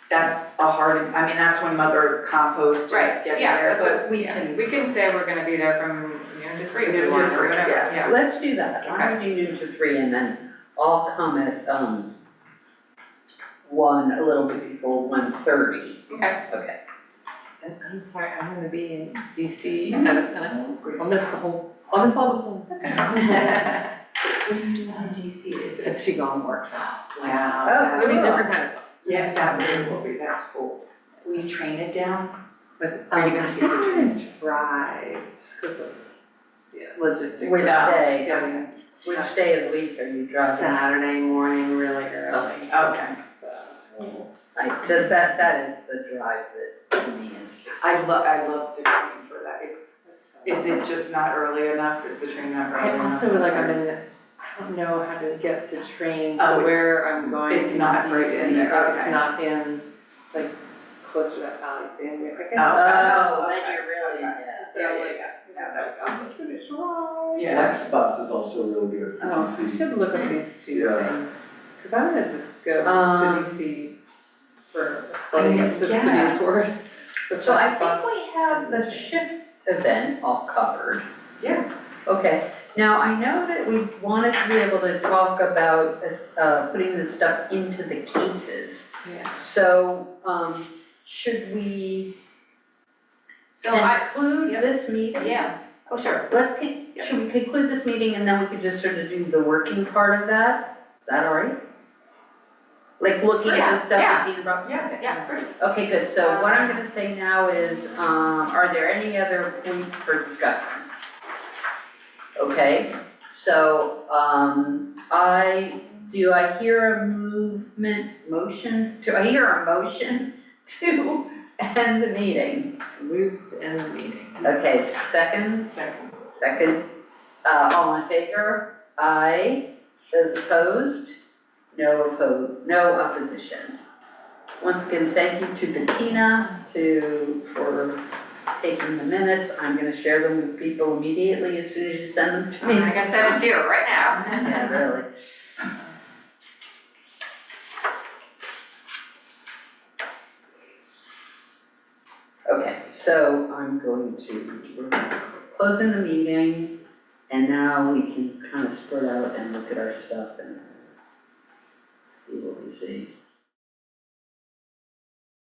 [SPEAKER 4] that's a hard, that's when Mother Compost is
[SPEAKER 2] Right,
[SPEAKER 4] getting
[SPEAKER 2] yeah,
[SPEAKER 4] there,
[SPEAKER 2] that's
[SPEAKER 4] but we
[SPEAKER 2] yeah.
[SPEAKER 4] can.
[SPEAKER 2] We can say we're gonna be there from noon to 3 if we
[SPEAKER 4] Noon to
[SPEAKER 2] want, or
[SPEAKER 4] 3,
[SPEAKER 2] whatever,
[SPEAKER 4] yeah.
[SPEAKER 2] yeah.
[SPEAKER 1] Let's do that. Why don't we do noon to 3 and then I'll come at 1, a little bit before 1:30.
[SPEAKER 2] Okay.
[SPEAKER 1] Okay.
[SPEAKER 5] And I'm sorry, I'm gonna be in DC and I'll miss all the whole.
[SPEAKER 4] What are you doing in DC, is it?
[SPEAKER 5] It's Qigong workshop.
[SPEAKER 4] Wow.
[SPEAKER 1] Oh,
[SPEAKER 5] It's a
[SPEAKER 1] cool.
[SPEAKER 5] different kind of.
[SPEAKER 4] Yeah, that really will be, that's cool. Will you train it down?
[SPEAKER 5] But
[SPEAKER 4] Are you gonna see the
[SPEAKER 5] I'm gonna try, just because of, logistics.
[SPEAKER 1] Which day?
[SPEAKER 5] Yeah,
[SPEAKER 1] Which day of the week are you driving?
[SPEAKER 5] Saturday morning, really early.
[SPEAKER 4] Okay.
[SPEAKER 5] So.
[SPEAKER 1] That is the drive that to me is just.
[SPEAKER 4] I love the training for that. Is it just not early enough? Is the train not early
[SPEAKER 5] I
[SPEAKER 4] enough?
[SPEAKER 5] also like, I don't know how to get the train
[SPEAKER 4] Oh,
[SPEAKER 5] to where I'm going.
[SPEAKER 4] it's
[SPEAKER 5] in
[SPEAKER 4] not right in
[SPEAKER 5] DC,
[SPEAKER 4] there,
[SPEAKER 5] but
[SPEAKER 4] okay.
[SPEAKER 5] It's not in, it's like closer to Alexandria, I guess.
[SPEAKER 1] Oh, then
[SPEAKER 4] okay,
[SPEAKER 1] you're really,
[SPEAKER 4] okay.
[SPEAKER 1] yeah.
[SPEAKER 4] Yeah, that's fine.
[SPEAKER 5] I'm just gonna try.
[SPEAKER 4] Yeah.
[SPEAKER 6] Flex bus is also really good for
[SPEAKER 5] Oh, I
[SPEAKER 6] DC.
[SPEAKER 5] should look at these two
[SPEAKER 6] Yeah.
[SPEAKER 5] things, cause I'm gonna just go
[SPEAKER 1] Um,
[SPEAKER 5] to DC for,
[SPEAKER 4] I mean,
[SPEAKER 5] it's just to
[SPEAKER 4] yeah.
[SPEAKER 5] be tourist.
[SPEAKER 1] So I think we have the shift event all covered.
[SPEAKER 4] Yeah.
[SPEAKER 1] Okay, now I know that we wanted to be able to talk about putting the stuff into the cases.
[SPEAKER 5] Yeah.
[SPEAKER 1] So, should we
[SPEAKER 2] So I,
[SPEAKER 1] conclude
[SPEAKER 2] yeah.
[SPEAKER 1] this meeting?
[SPEAKER 2] yeah, oh, sure.
[SPEAKER 1] Should we conclude this meeting and then we could just sort of do the working part of that? Is that all right? Like looking at the stuff that Tina brought?
[SPEAKER 4] Yeah.
[SPEAKER 1] Okay.
[SPEAKER 2] Yeah, great.
[SPEAKER 1] Okay, good, so what I'm gonna say now is, are there any other points for discussion? Okay, so, I do I hear a motion to end the meeting?
[SPEAKER 5] Move to end the meeting.
[SPEAKER 1] Okay, second? Second. All in favor? Aye. Those opposed? No opposition. Once again, thank you to Bettina for taking the minutes. I'm gonna share them with people immediately as soon as you send them to me.
[SPEAKER 2] I can send it to you right now.
[SPEAKER 1] Yeah, really. Okay, so we're closing the meeting, and now we can kind of spread out and look at our stuff and see what we see.